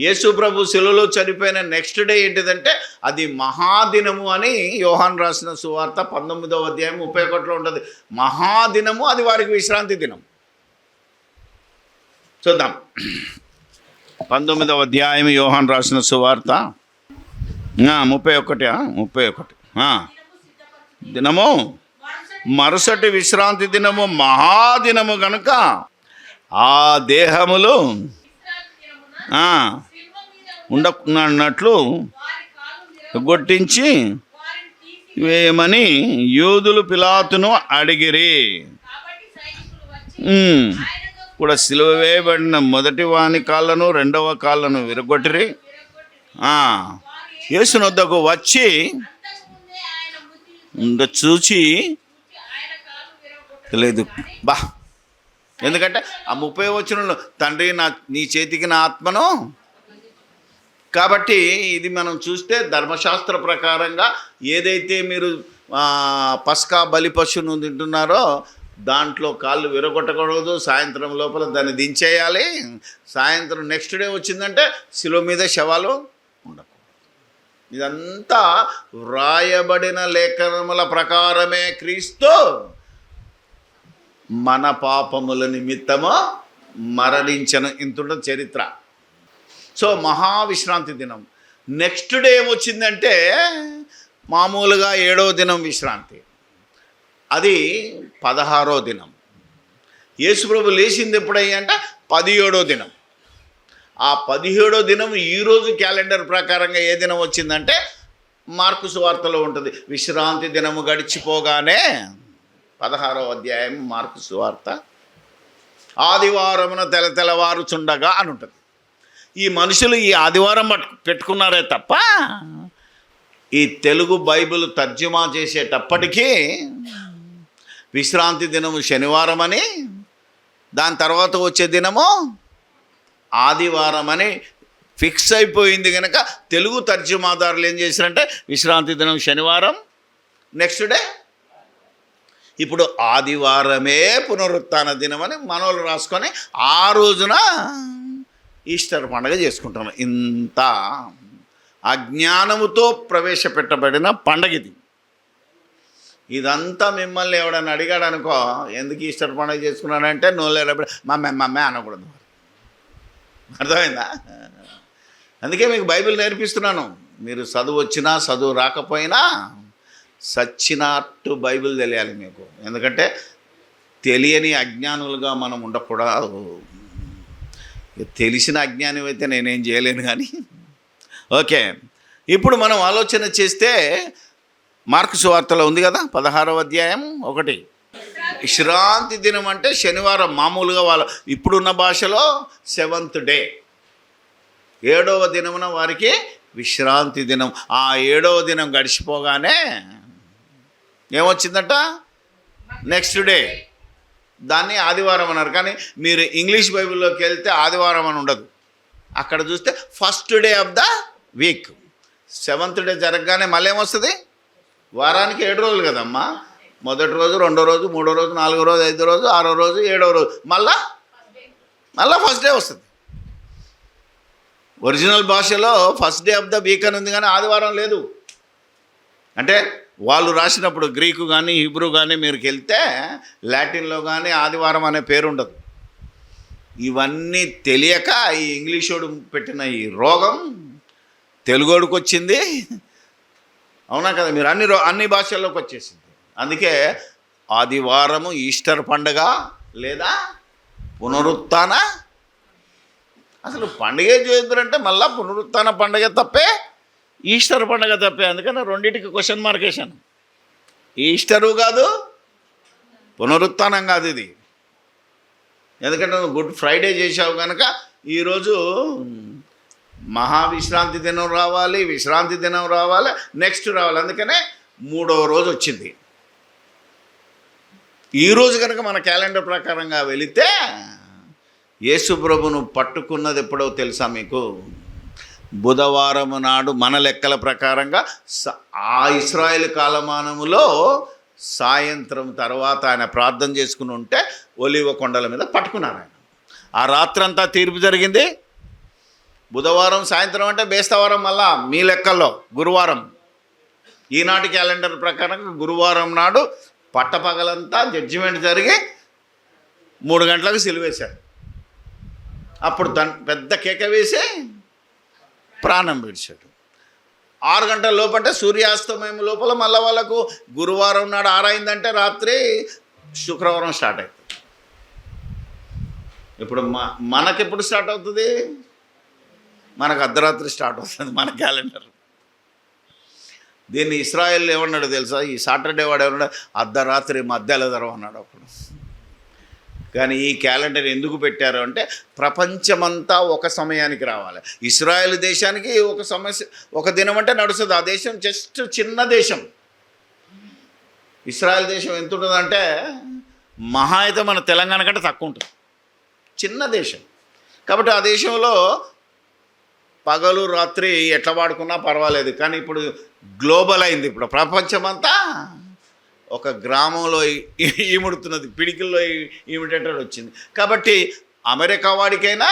యేసు ప్రభు శిలువలో చనిపోయిన నెక్స్ట్ డే ఏంటిదంటే అది మహాదినము అని యోహాన్ రాసిన సువార్త 19వ అధ్యాయం 31లో ఉంటుంది. మహాదినము, అది వారికి విశ్రాంతి దినం. చూద్దాం. 19వ అధ్యాయం యోహాన్ రాసిన సువార్త 31 దినము మరుసటి విశ్రాంతి దినము మహాదినము గనుక ఆ దేహములు ఉండకున్నట్లు గొట్టించి వేయమని యూదులు పిలాతును అడిగిరి. కూడా సిలువ వేయబడిన మొదటి వాని కాళ్ళను రెండవ కాళ్ళను విరగొట్టిరి. యేసు వద్దకు వచ్చి చూచి లేదు బా, ఎందుకంటే ఆ 30 వచనంలో తండ్రి నీ చేతికి నా ఆత్మను. కాబట్టి ఇది మనం చూస్తే ధర్మశాస్త్ర ప్రకారంగా ఏదైతే మీరు పస్కా బలి పశువును తింటున్నారో దాంట్లో కాళ్ళు విరగొట్టకూడదు, సాయంత్రం లోపల దాన్ని దించేయాలి. సాయంత్రం నెక్స్ట్ డే వచ్చిందంటే శిలువ మీద శవాలు ఉండకూడదు. ఇదంతా వ్రాయబడిన లేఖనముల ప్రకారమే క్రీస్తు మన పాపముల నిమిత్తము మరణించను. ఇంతుండదు చరిత్ర. సో మహావిశ్రాంతి దినం. నెక్స్ట్ డే ఏమొచ్చిందంటే మామూలుగా 7వ దినం విశ్రాంతి, అది 16వ దినం. యేసుప్రభు లేచింది ఎప్పుడయ్యంటే 17వ దినం. ఆ 17వ దినం ఈరోజు క్యాలెండర్ ప్రకారంగా ఏ దినం వచ్చిందంటే మార్కు సువార్తలో ఉంటుంది. విశ్రాంతి దినము గడిచిపోగానే 16వ అధ్యాయం మార్కు సువార్త, ఆదివారమున తెల్లవారుచుండగా అని ఉంటుంది. ఈ మనుషులు ఈ ఆదివారం పెట్టుకున్నారే తప్ప ఈ తెలుగు బైబిల్ తర్జుమా చేసేటప్పటికీ విశ్రాంతి దినము శనివారం అని, దాని తర్వాత వచ్చే దినము ఆదివారం అని ఫిక్స్ అయిపోయింది కనుక తెలుగు తర్జుమాదారులు ఏం చేశారంటే విశ్రాంతి దినం శనివారం, నెక్స్ట్ డే ఇప్పుడు ఆదివారమే పునరుత్థాన దినం అని మనోళ్ళు రాసుకొని ఆ రోజున ఈస్టర్ పండుగ చేసుకుంటున్నాం. ఇంత అజ్ఞానముతో ప్రవేశపెట్టబడిన పండగ ఇది. ఇదంతా మిమ్మల్ని ఎవడన్నా అడిగాడు అనుకో, ఎందుకు ఈస్టర్ పండుగ చేసుకున్నానంటే నోళ్ళేటప్పుడు మమ్మే అనకూడదు. అర్థమైందా? అందుకే మీకు బైబిల్ నేర్పిస్తున్నాను. మీరు చదువు వచ్చినా చదువు రాకపోయినా సచ్చినట్టు బైబిల్ తెలియాలి మీకు. ఎందుకంటే తెలియని అజ్ఞానులుగా మనం ఉండకూడదు. తెలిసిన అజ్ఞానం అయితే నేనేం చేయలేను కానీ. ఓకే, ఇప్పుడు మనం ఆలోచన చేస్తే మార్కు సువార్తలో ఉంది కదా 16వ అధ్యాయం 1. విశ్రాంతి దినం అంటే శనివారం. మామూలుగా వాళ్ళ ఇప్పుడున్న భాషలో 7th డే, 7వ దినమున వారికి విశ్రాంతి దినం. ఆ 7వ దినం గడిచిపోగానే ఏమొచ్చిందట నెక్స్ట్ డే, దాన్ని ఆదివారం అన్నారు. కానీ మీరు ఇంగ్లీష్ బైబిల్లోకి వెళ్తే ఆదివారం అని ఉండదు. అక్కడ చూస్తే first day of the week. 7th day జరగగానే మళ్ళీ ఏమొస్తుంది? వారానికి 7 రోజులు కదమ్మా. మొదటి రోజు, రెండో రోజు, మూడో రోజు, నాలుగో రోజు, ఐదో రోజు, 6వ రోజు, 7వ రోజు, మళ్ళా ఫస్ట్ డే వస్తుంది. ఒరిజినల్ భాషలో first day of the week అని ఉంది కానీ ఆదివారం లేదు. అంటే వాళ్ళు రాసినప్పుడు గ్రీకు కానీ హిబ్రూ కానీ మీరుకి వెళ్తే లాటిన్లో కానీ ఆదివారం అనే పేరు ఉండదు. ఇవన్నీ తెలియక ఈ ఇంగ్లీషోడు పెట్టిన ఈ రోగం తెలుగోడికి వచ్చింది. అవునా కదా? మీరు అన్ని భాషల్లోకి వచ్చేసింది. అందుకే ఆదివారము ఈస్టర్ పండుగ లేదా పునరుత్థాన, అసలు పండుగ చేయొద్దురంటే మళ్ళీ పునరుత్థాన పండుగ తప్పే, ఈస్టర్ పండుగ తప్పే. అందుకని రెండింటికి క్వశ్చన్ మార్క్ వేశాను. ఈస్టరు కాదు, పునరుత్థానం కాదు ఇది. ఎందుకంటే నువ్వు గుడ్ ఫ్రైడే చేసావు కనుక ఈరోజు మహావిశ్రాంతి దినం రావాలి, విశ్రాంతి దినం రావాలి, నెక్స్ట్ రావాలి. అందుకనే 3వ రోజు వచ్చింది. ఈరోజు కనుక మన క్యాలెండర్ ప్రకారంగా వెళితే యేసు ప్రభును పట్టుకున్నది ఎప్పుడో తెలుసా మీకు? బుధవారం నాడు మన లెక్కల ప్రకారంగా ఆ ఇశ్రాయేలు కాలమానములో సాయంత్రం తర్వాత ఆయన ప్రార్థన చేసుకుని ఉంటే ఒలివ కొండల మీద పట్టుకున్నారు ఆయన. ఆ రాత్రంతా తీర్పు జరిగింది. బుధవారం సాయంత్రం అంటే బేస్తవారం, మళ్ళా మీ లెక్కల్లో గురువారం. ఈనాటి క్యాలెండర్ ప్రకారంగా గురువారం నాడు పట్టపగలంతా జడ్జిమెంట్ జరిగి 3 గంటలకు సిలువేశారు. అప్పుడు పెద్ద కేక వేసి ప్రాణం విడిచాడు. 6 గంటల లోపంటే సూర్యాస్తమయం లోపల మళ్ళీ వాళ్ళకు గురువారం నాడు 6 అయిందంటే రాత్రి శుక్రవారం స్టార్ట్ అవుతుంది. ఇప్పుడు మనకెప్పుడు స్టార్ట్ అవుతుంది? మనకు అర్ధరాత్రి స్టార్ట్ అవుతుంది మన క్యాలెండర్. దీన్ని ఇస్రాయేల్ ఏమన్నాడు తెలుసా? ఈ సాటర్డే వాడు ఏమన్నాడు? అర్ధరాత్రి మధ్యలో ధరం అన్నాడు అప్పుడు. కానీ ఈ క్యాలెండర్ ఎందుకు పెట్టారు అంటే ప్రపంచమంతా ఒక సమయానికి రావాలి. ఇస్రాయేల్ దేశానికి ఒక దినం అంటే నడుస్తుంది. ఆ దేశం జస్ట్ చిన్న దేశం. ఇస్రాయేల్ దేశం ఎంత ఉంటుందంటే మహా అయితే మన తెలంగాణ కంటే తక్కువ ఉంటుంది, చిన్న దేశం. కాబట్టి ఆ దేశంలో పగలు రాత్రి ఎట్లా వాడుకున్నా పర్వాలేదు. కానీ ఇప్పుడు గ్లోబల్ అయింది. ఇప్పుడు ప్రపంచమంతా ఒక గ్రామంలో ఈముడుతున్నది, పిడికిల్లో ఈమిటేటర్ వచ్చింది. కాబట్టి అమెరికా వాడికైనా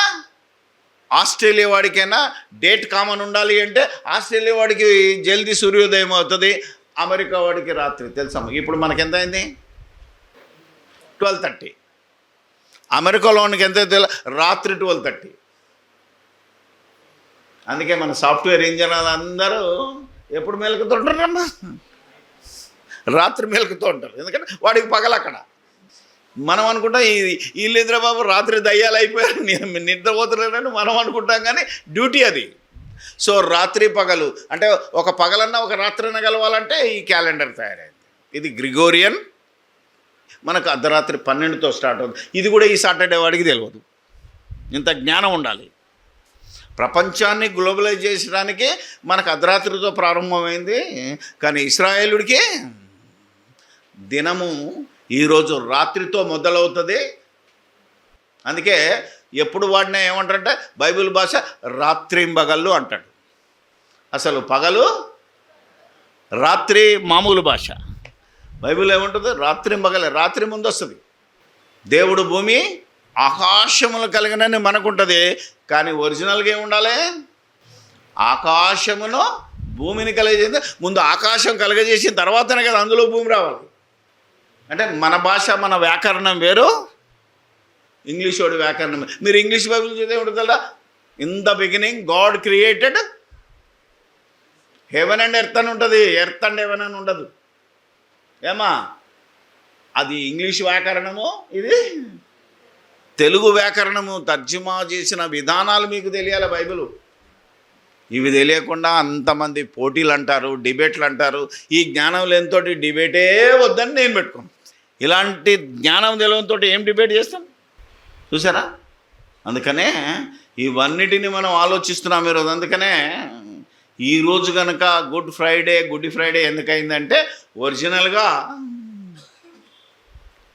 ఆస్ట్రేలియా వాడికైనా డేట్ కామన్ ఉండాలి అంటే ఆస్ట్రేలియా వాడికి జల్దీ సూర్యోదయం అవుతుంది, అమెరికా వాడికి రాత్రి. తెలుసా ఇప్పుడు మనకి ఎంత అయింది? 12:30. అమెరికాలో వాడికి ఎంత రాత్రి 12:30. అందుకే మన సాఫ్ట్వేర్ ఇంజనీర్లు అందరూ ఎప్పుడు మేలుకుతుంటారమ్మా? రాత్రి మేలుకుతూ ఉంటారు. ఎందుకంటే వాడికి పగలు అక్కడ. మనం అనుకుంటాం వీళ్ళు ఇంద్రబాబు రాత్రి దయ్యాలు అయిపోయారు నిద్రపోతున్నారని మనం అనుకుంటాం, కానీ డ్యూటీ అది. సో రాత్రి పగలు అంటే ఒక పగలన్నా ఒక రాత్రి కలవాలంటే ఈ క్యాలెండర్ తయారైంది. ఇది గ్రిగోరియన్. మనకు అర్ధరాత్రి 12తో స్టార్ట్ అవుతుంది. ఇది కూడా ఈ సాటర్డే వాడికి తెలియదు. ఇంత జ్ఞానం ఉండాలి. ప్రపంచాన్ని గ్లోబలైజ్ చేయడానికి మనకు అర్ధరాత్రితో ప్రారంభమైంది. కానీ ఇశ్రాయేలుడికి దినము ఈరోజు రాత్రితో మొదలవుతుంది. అందుకే ఎప్పుడు వాడినా ఏమంటారంటే బైబిల్ భాష రాత్రింబగళ్ళు అంటాడు. అసలు పగలు రాత్రి మామూలు భాష. బైబిల్ ఏముంటుంది? రాత్రింబగలే. రాత్రి ముందు వస్తుంది. దేవుడు భూమి ఆకాశములు కలిగినని మనకుంటుంది, కానీ ఒరిజినల్గా ఏముండాలి? ఆకాశమును భూమిని కలిగజేసి ముందు ఆకాశం కలగజేసిన తర్వాతనే కదా అందులో భూమి రావాలి. అంటే మన భాష మన వ్యాకరణం వేరు, ఇంగ్లీష్ వాడి వ్యాకరణం. మీరు ఇంగ్లీష్ బైబిల్ చదివే ఉంటుంది కదా, in the beginning God created heaven and earth అని ఉంటుంది. ఎర్త్ అండ్ హెవెన్ అని ఉండదు. ఏమా అది ఇంగ్లీష్ వ్యాకరణము, ఇది తెలుగు వ్యాకరణము. తర్జుమా చేసిన విధానాలు మీకు తెలియాలి బైబిల్. ఇవి తెలియకుండా అంతమంది పోటీలు అంటారు, డిబేట్లు అంటారు. ఈ జ్ఞానం లేనితో డిబేటే వద్దని నేను పెట్టుకున్నాను. ఇలాంటి జ్ఞానం తెలియనితో ఏం డిబేట్ చేస్తాం చూసారా? అందుకనే ఇవన్నిటిని మనం ఆలోచిస్తున్నాం ఈరోజు. అందుకనే ఈరోజు కనుక గుడ్ ఫ్రైడే ఎందుకయిందంటే ఒరిజినల్గా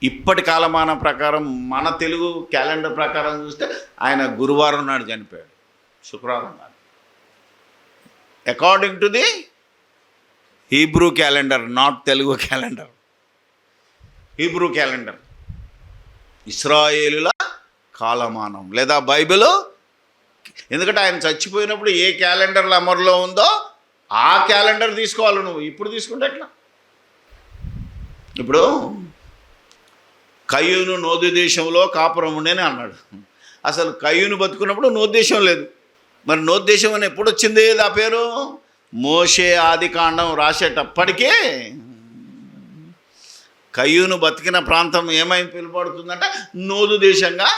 ఇప్పటి కాలమాన ప్రకారం మన తెలుగు క్యాలెండర్ ప్రకారం చూస్తే ఆయన గురువారం నాడు చనిపోయాడు, శుక్రవారం నాడు. According to the Hebrew calendar, not Telugu calendar. Hebrew calendar ఇశ్రాయేలుల కాలమానం లేదా బైబిల్. ఎందుకంటే ఆయన చచ్చిపోయినప్పుడు ఏ క్యాలెండర్లు అమరులో ఉందో ఆ క్యాలెండర్ తీసుకోవాలి నువ్వు. ఇప్పుడు తీసుకుంటే ఎట్లా? ఇప్పుడు కయ్యూను నోదు దేశంలో కాపురం ఉండేని అన్నాడు. అసలు కయ్యూను బతుకున్నప్పుడు నోదు దేశం లేదు. మరి నోదు దేశం అని ఎప్పుడు వచ్చింది ఆ పేరు? మోషే ఆదికాండం రాసేటప్పటికే కయ్యూను బతికిన ప్రాంతం ఏమై పిలువబడుతుందంటే నోదు దేశంగా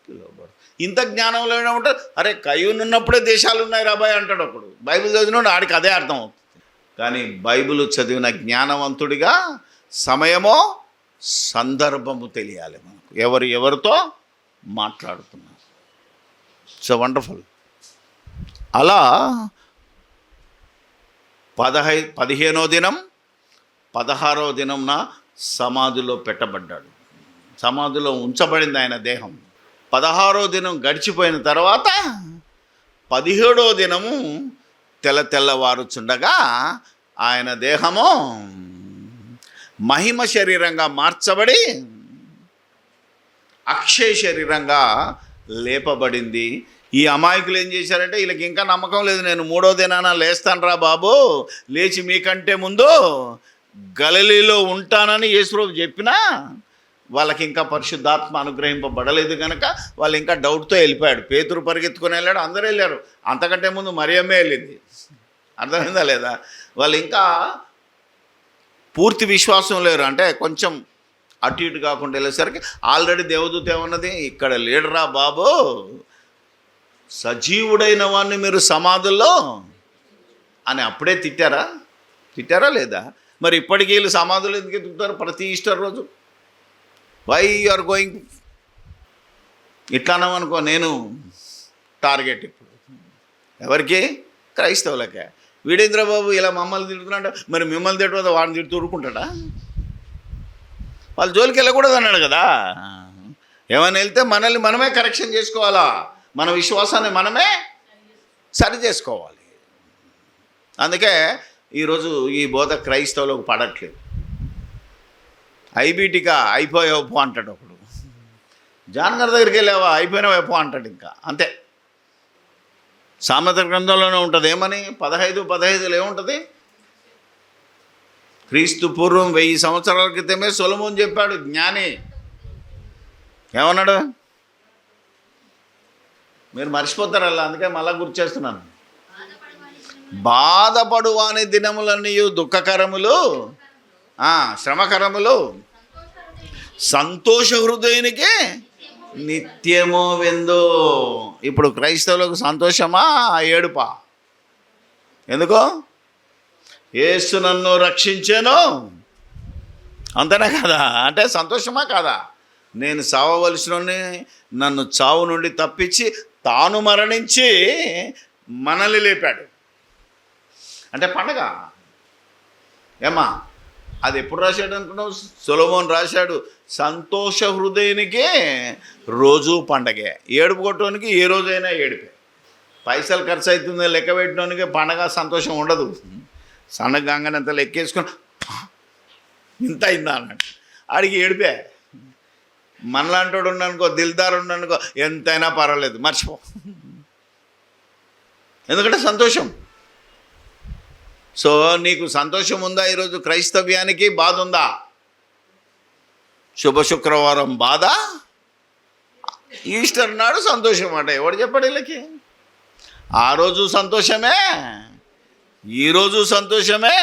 పిలువబడుతుంది. ఇంత జ్ఞానం లేనప్పుడు అరే కయ్యూను ఉన్నప్పుడే దేశాలు ఉన్నాయి రాబాయ్ అంటాడు. అప్పుడు బైబిల్ చదివినప్పుడు ఆడికి అదే అర్థం అవుతుంది. కానీ బైబిల్ చదివిన జ్ఞానవంతుడిగా సమయమో సందర్భము తెలియాలి మనకు, ఎవరితో మాట్లాడుతున్నారు. So wonderful. అలా 15వ దినం 16వ దినంన సమాధిలో పెట్టబడ్డాడు. సమాధిలో ఉంచబడింది ఆయన దేహం. 16వ దినం గడిచిపోయిన తర్వాత 17వ దినము తెల్లవారుచుండగా ఆయన దేహము మహిమ శరీరంగా మార్చబడి అక్షయ శరీరంగా లేపబడింది. ఈ అమాయకులు ఏం చేశారంటే వీళ్ళకి ఇంకా నమ్మకం లేదు, నేను 3వ దినాన లేస్తాను రా బాబు, లేచి మీకంటే ముందు గలిలీలో ఉంటానని యేసుప్రభు చెప్పినా వాళ్ళకి ఇంకా పరిశుద్ధాత్మ అనుగ్రహింపబడలేదు కనుక వాళ్ళు ఇంకా డౌట్తో వెళ్ళిపోయాడు. పేతురు పరిగెత్తుకొని వెళ్ళాడు, అందరూ వెళ్ళారు. అంతకంటే ముందు మరియమ్మే వెళ్ళింది. అర్థమైందా లేదా? వాళ్ళు ఇంకా పూర్తి విశ్వాసం లేరు. అంటే కొంచెం అటు ఇటు కాకుండా వెళ్ళేసరికి ఆల్రెడీ దేవదూత ఏమన్నది, ఇక్కడ లీడరా బాబు, సజీవుడైన వాడిని మీరు సమాధుల్లో అని అప్పుడే తిట్టారా లేదా? మరి ఇప్పటికీ వీళ్ళు సమాధులు ఎందుకు ఎత్తుకుతారు ప్రతి ఈస్టర్ రోజు? వై యు ఆర్ గోయింగ్ ఇట్లా అన్నామనుకో, నేను టార్గెట్ ఇప్పుడు ఎవరికి? క్రైస్తవులకే. వీడేంద్రబాబు ఇలా మమ్మల్ని తిడుతున్నాడు, మరి మిమ్మల్ని తిట్టవద్దా, వాడిని తిడుతూ ఊరుకుంటాడా? వాళ్ళ జోలికి వెళ్ళకూడదు అన్నాడు కదా. ఏమైనా వెళ్తే మనల్ని మనమే కరెక్షన్ చేసుకోవాలా, మన విశ్వాసాన్ని మనమే సరి చేసుకోవాలి. అందుకే ఈరోజు ఈ బోధ క్రైస్తవులకు పడట్లేదు. ఐబీటీగా అయిపోయావు అంటాడు ఒకడు, జాన్ గారి దగ్గరికి వెళ్ళావా అయిపోయినావు అంటాడు. ఇంకా అంతే. సామెతల గ్రంథంలోనే ఉంటుంది. ఏమని? 15:15 ఏముంటుంది? క్రీస్తు పూర్వం 1000 సంవత్సరాల క్రితమే సొలొమోను చెప్పాడు, జ్ఞాని. ఏమన్నాడు? మీరు మర్చిపోతారు అలా, అందుకే మళ్ళా గుర్తు చేస్తున్నాను. బాధపడువాని దినములన్నీ దుఃఖకరములు, శ్రమకరములు, సంతోష హృదయునికి నిత్యమో వెందో. ఇప్పుడు క్రైస్తవులకు సంతోషమా ఏడుపా? ఎందుకో? యేసు నన్ను రక్షించాను అంతనే కదా. అంటే సంతోషమా కాదా? నేను చావవలసిన నన్ను చావు నుండి తప్పించి తాను మరణించి మనల్ని లేపాడు అంటే పండగ. ఏమా అది ఎప్పుడు రాశాడు అనుకున్నావు? సొలొమోను రాశాడు, సంతోష హృదయునికి రోజు పండగే. ఏడుపు కొట్టడానికి ఏ రోజైనా ఏడిపే. పైసలు ఖర్చు అవుతుంది లెక్క పెట్టడానికి పండగ సంతోషం ఉండదు. సన్నగానే అంత లెక్కేసుకొని ఇంత అయిందా అన్నట్టు ఆడికి ఏడిపే. మనలాంటోడు ఉండనుకో, దిల్దార్ ఉండనుకో, ఎంతైనా పర్వాలేదు మర్చిపో. ఎందుకంటే సంతోషం. సో నీకు సంతోషం ఉందా? ఈరోజు క్రైస్తవ్యానికి బాధ ఉందా? శుభ శుక్రవారం బాధ, ఈస్టర్ నాడు సంతోషం అట. ఎవడు చెప్పాడు వీళ్ళకి? ఆ రోజు సంతోషమే, ఈరోజు సంతోషమే,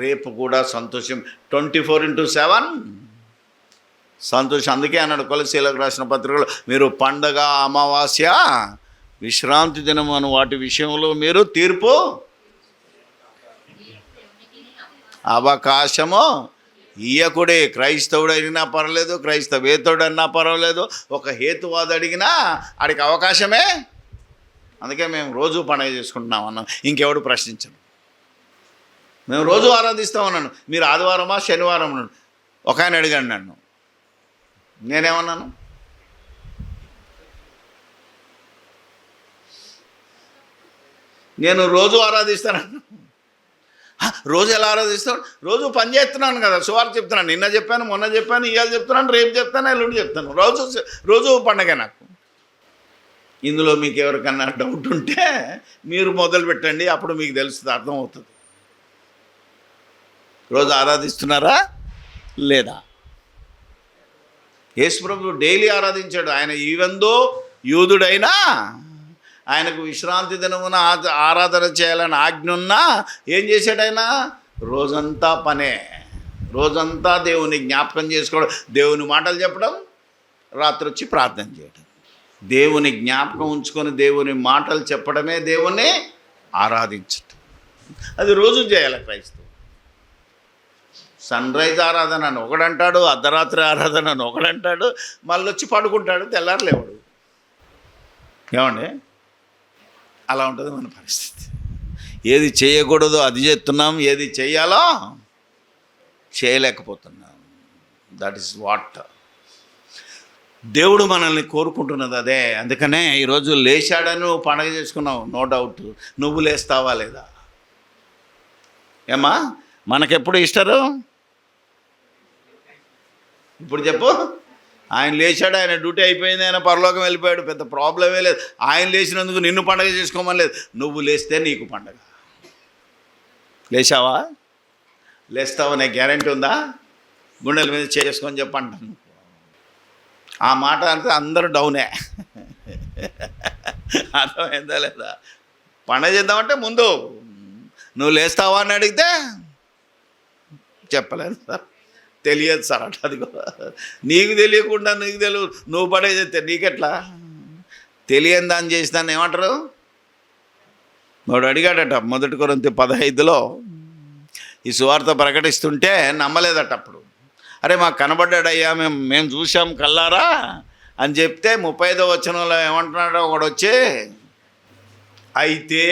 రేపు కూడా సంతోషం. 24/7 సంతోషం. అందుకే అన్నాడు కొలసీలకు రాసిన పత్రికలో, మీరు పండగ, అమావాస్య, విశ్రాంతి దినం అను వాటి విషయంలో మీరు తీర్పు అవకాశము ఇయ్యకుడే. క్రైస్తవుడైనా పర్వాలేదు, క్రైస్తవేతరుడన్నా పర్వాలేదు, ఒక హేతువాది అడిగినా ఆడికి అవకాశమే. అందుకే మేము రోజు పండుగ చేసుకుంటున్నాం అన్నాం. ఇంకెవడు ప్రశ్నించను. మేము రోజు ఆరాధిస్తామన్నాను. మీరు ఆదివారమా శనివారం అన్నాను. ఒక ఆయన అడిగాడు నన్ను, నేనేమన్నాను? నేను రోజు ఆరాధిస్తాను. రోజు ఎలా ఆరాధిస్తాను? రోజు పని చేస్తున్నాను కదా, సువార్త చెప్తున్నాను. నిన్న చెప్పాను, మొన్న చెప్పాను, ఇవాళ చెప్తున్నాను, రేపు చెప్తాను, ఎల్లుండి చెప్తాను. రోజు పండగ నాకు. ఇందులో మీకు ఎవరికన్నా డౌట్ ఉంటే మీరు మొదలు పెట్టండి, అప్పుడు మీకు తెలుస్తుంది, అర్థమవుతుంది. రోజు ఆరాధిస్తున్నారా లేదా? యేసుప్రభు డైలీ ఆరాధించాడు. ఆయన ఈవెందో యూదుడైనా ఆయనకు విశ్రాంతి దినమున ఆరాధన చేయాలని ఆజ్ఞ ఉన్నా ఏం చేశాడు ఆయన? రోజంతా పనే, రోజంతా దేవుని జ్ఞాపకం చేసుకోవడం, దేవుని మాటలు చెప్పడం, రాత్రి వచ్చి ప్రార్థన చేయడం. దేవుని జ్ఞాపకం ఉంచుకొని దేవుని మాటలు చెప్పడమే దేవుణ్ణి ఆరాధించటం. అది రోజు చేయాలి క్రైస్తవు. సన్ రైజ్ ఆరాధన అని ఒకడంటాడు, అర్ధరాత్రి ఆరాధన అని ఒకడంటాడు, మళ్ళీ వచ్చి పడుకుంటాడు, తెల్లారలేవాడు. ఏమండి? అలా ఉంటుంది మన పరిస్థితి. ఏది చేయకూడదో అది చేస్తున్నాం, ఏది చేయాలో చేయలేకపోతున్నాం. దట్ ఈస్ వాట్ దేవుడు మనల్ని కోరుకుంటున్నది అదే. అందుకనే ఈరోజు లేచాడని నువ్వు పండగ చేసుకున్నావు, నో డౌట్. నువ్వు లేస్తావా లేదా? ఏమ్మా మనకెప్పుడు ఇష్టరు? ఇప్పుడు చెప్పు. ఆయన లేచాడు, ఆయన డ్యూటీ అయిపోయింది, ఆయన పరలోకం వెళ్ళిపోయాడు, పెద్ద ప్రాబ్లమే లేదు. ఆయన లేచినందుకు నిన్ను పండగ చేసుకోమని లేదు. నువ్వు లేస్తే నీకు పండగ. లేచావా? లేస్తావనే గ్యారెంటీ ఉందా? గుండెల మీద చేసుకొని చెప్పంటాను. ఆ మాట అంటే అందరూ డౌనే. అర్థమైందా లేదా? పండగ చేద్దామంటే ముందు నువ్వు లేస్తావా అని అడిగితే చెప్పలేదు సార్, తెలియదు సార్ అంటే. అదిగో నీకు తెలియకుండా నీకు తెలియదు, నువ్వు పండగ చేస్తే నీకెట్లా? తెలియని దాన్ని చేసినాను ఏమంటారు? వాడు అడిగాడట 1 కొరింథీ 15లో ఈ సువార్త ప్రకటిస్తుంటే నమ్మలేదట. అప్పుడు అరే మాకు కనబడ్డాడయ్యా, మేము చూసాం కల్లారా అని చెప్తే 35వ వచనంలో ఏమంటున్నాడో ఒకడు వచ్చి, అయితే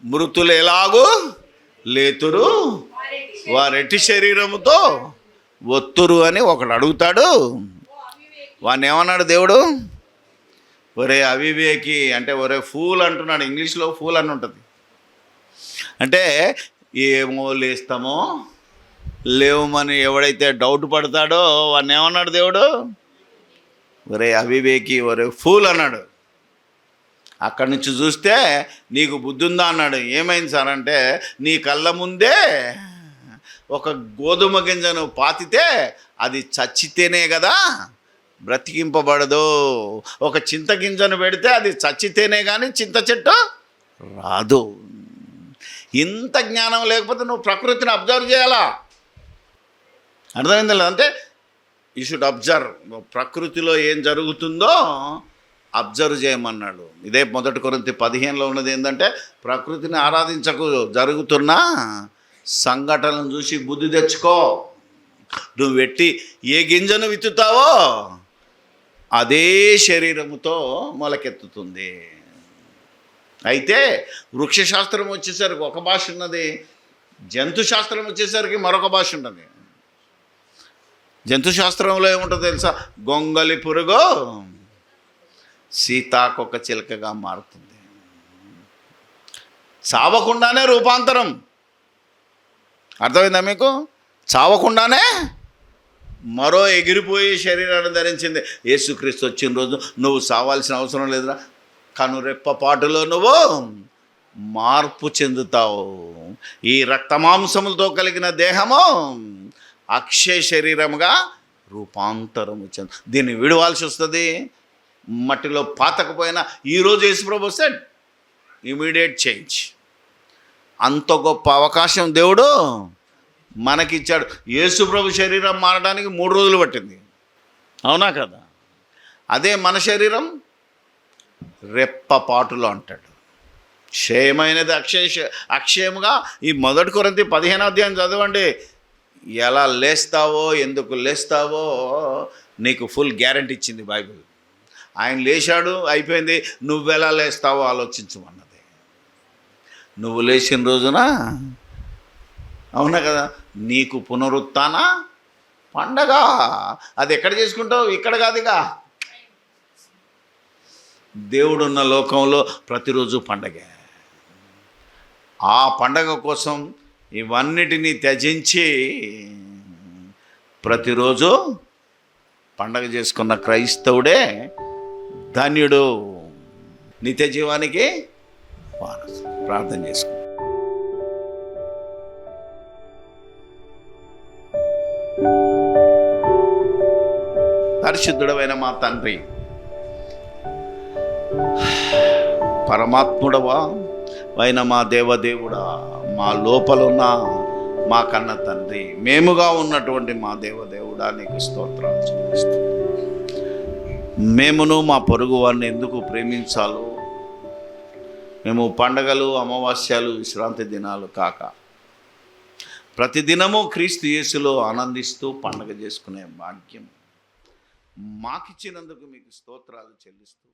మృతులు ఎలాగూ లేతురు వారెట్టి శరీరముతో ఒత్తురు అని ఒకడు అడుగుతాడు. వాడిని ఏమన్నాడు దేవుడు? ఒరే అవివేకి అంటే ఒరే ఫూల్ అంటున్నాడు. ఇంగ్లీష్లో ఫూల్ అని ఉంటుంది. అంటే ఏమో లేస్తామో లేవమని ఎవడైతే డౌట్ పడతాడో వాడిని ఏమన్నాడు దేవుడు? ఒరే అవివేకి, ఒరే ఫూల్ అన్నాడు. అక్కడి నుంచి చూస్తే నీకు బుద్ధి ఉందా అన్నాడు. ఏమైంది సార్ అంటే, నీ కళ్ళ ముందే ఒక గోధుమ గింజను పాతితే అది చచ్చితేనే కదా బ్రతికింపబడదు. ఒక చింత గింజను పెడితే అది చచ్చితేనే కానీ చింత చెట్టు రాదు. ఇంత జ్ఞానం లేకపోతే నువ్వు ప్రకృతిని అబ్జర్వ్ చేయాలా? అర్థమైంది? అంటే యూ షుడ్ అబ్జర్వ్. ప్రకృతిలో ఏం జరుగుతుందో అబ్జర్వ్ చేయమన్నాడు. ఇదే 1 కొరింథీ 15లో ఉన్నది ఏంటంటే, ప్రకృతిని ఆరాధించకు, జరుగుతున్న సంఘటనలను చూసి బుద్ధి తెచ్చుకో. నువ్వు వెట్టి ఏ గింజను విత్తుతావో అదే శరీరముతో మొలకెత్తుతుంది. అయితే వృక్షశాస్త్రం వచ్చేసరికి ఒక భాష ఉన్నది, జంతుశాస్త్రం వచ్చేసరికి మరొక భాష ఉన్నది. జంతుశాస్త్రంలో ఏముంటుందో తెలుసా? గొంగలి పురుగు సీతాకొక చిలకగా మారుతుంది. చావకుండానే రూపాంతరం. అర్థమైందా మీకు? చావకుండానే మరో ఎగిరిపోయే శరీరాన్ని ధరించింది. యేసుక్రీస్తు వచ్చిన రోజు నువ్వు చావాల్సిన అవసరం లేదురా, కనురెప్పపాటులో నువ్వు మార్పు చెందుతావు. ఈ రక్తమాంసములతో కలిగిన దేహము అక్షయ శరీరముగా రూపాంతరము చెందు. దీన్ని విడవాల్సి వస్తుంది. మట్టిలో పాతకపోయినా ఈరోజు యేసుప్రభు వస్తే ఇమీడియట్ చేంజ్. అంత గొప్ప అవకాశం దేవుడు మనకిచ్చాడు. యేసుప్రభు శరీరం మారడానికి 3 రోజులు పట్టింది. అవునా కదా? అదే మన శరీరం రెప్పపాటులో అంటాడు. క్షయమైనది అక్షయముగా. ఈ 1 కొరింథీ 15వ అధ్యాయం చదవండి. ఎలా లేస్తావో, ఎందుకు లేస్తావో నీకు ఫుల్ గ్యారంటీ ఇచ్చింది బైబిల్. ఆయన లేచాడు, అయిపోయింది. నువ్వెలా లేస్తావో ఆలోచించమన్నది. నువ్వు లేచిన రోజున, అవునా కదా, నీకు పునరుత్థాన పండగ. అది ఎక్కడ చేసుకుంటావు? ఇక్కడ కాదుగా. దేవుడున్న లోకంలో ప్రతిరోజు పండగే. ఆ పండగ కోసం ఇవన్నిటినీ త్యజించి ప్రతిరోజు పండగ చేసుకున్న క్రైస్తవుడే ధన్యుడు, నిత్య జీవానికి వారసు. ప్రార్థన చేసుకో. పరిశుద్ధుడవైన మా తండ్రి, పరమాత్ముడవా అయిన మా దేవదేవుడా, మా లోపలున్న మా కన్న తండ్రి, మేముగా ఉన్నటువంటి మా దేవదేవుడా, నీకు స్తోత్రాలు చెల్లిస్తాం. మేమును మా పొరుగు వారిని ఎందుకు ప్రేమించాలో, మేము పండగలు, అమావాస్యాలు, విశ్రాంతి దినాలు కాక ప్రతిదినము క్రీస్తు యేసులో ఆనందిస్తూ పండగ చేసుకునే భాగ్యం మాకిచ్చినందుకు మీకు స్తోత్రాలు చెల్లిస్తూ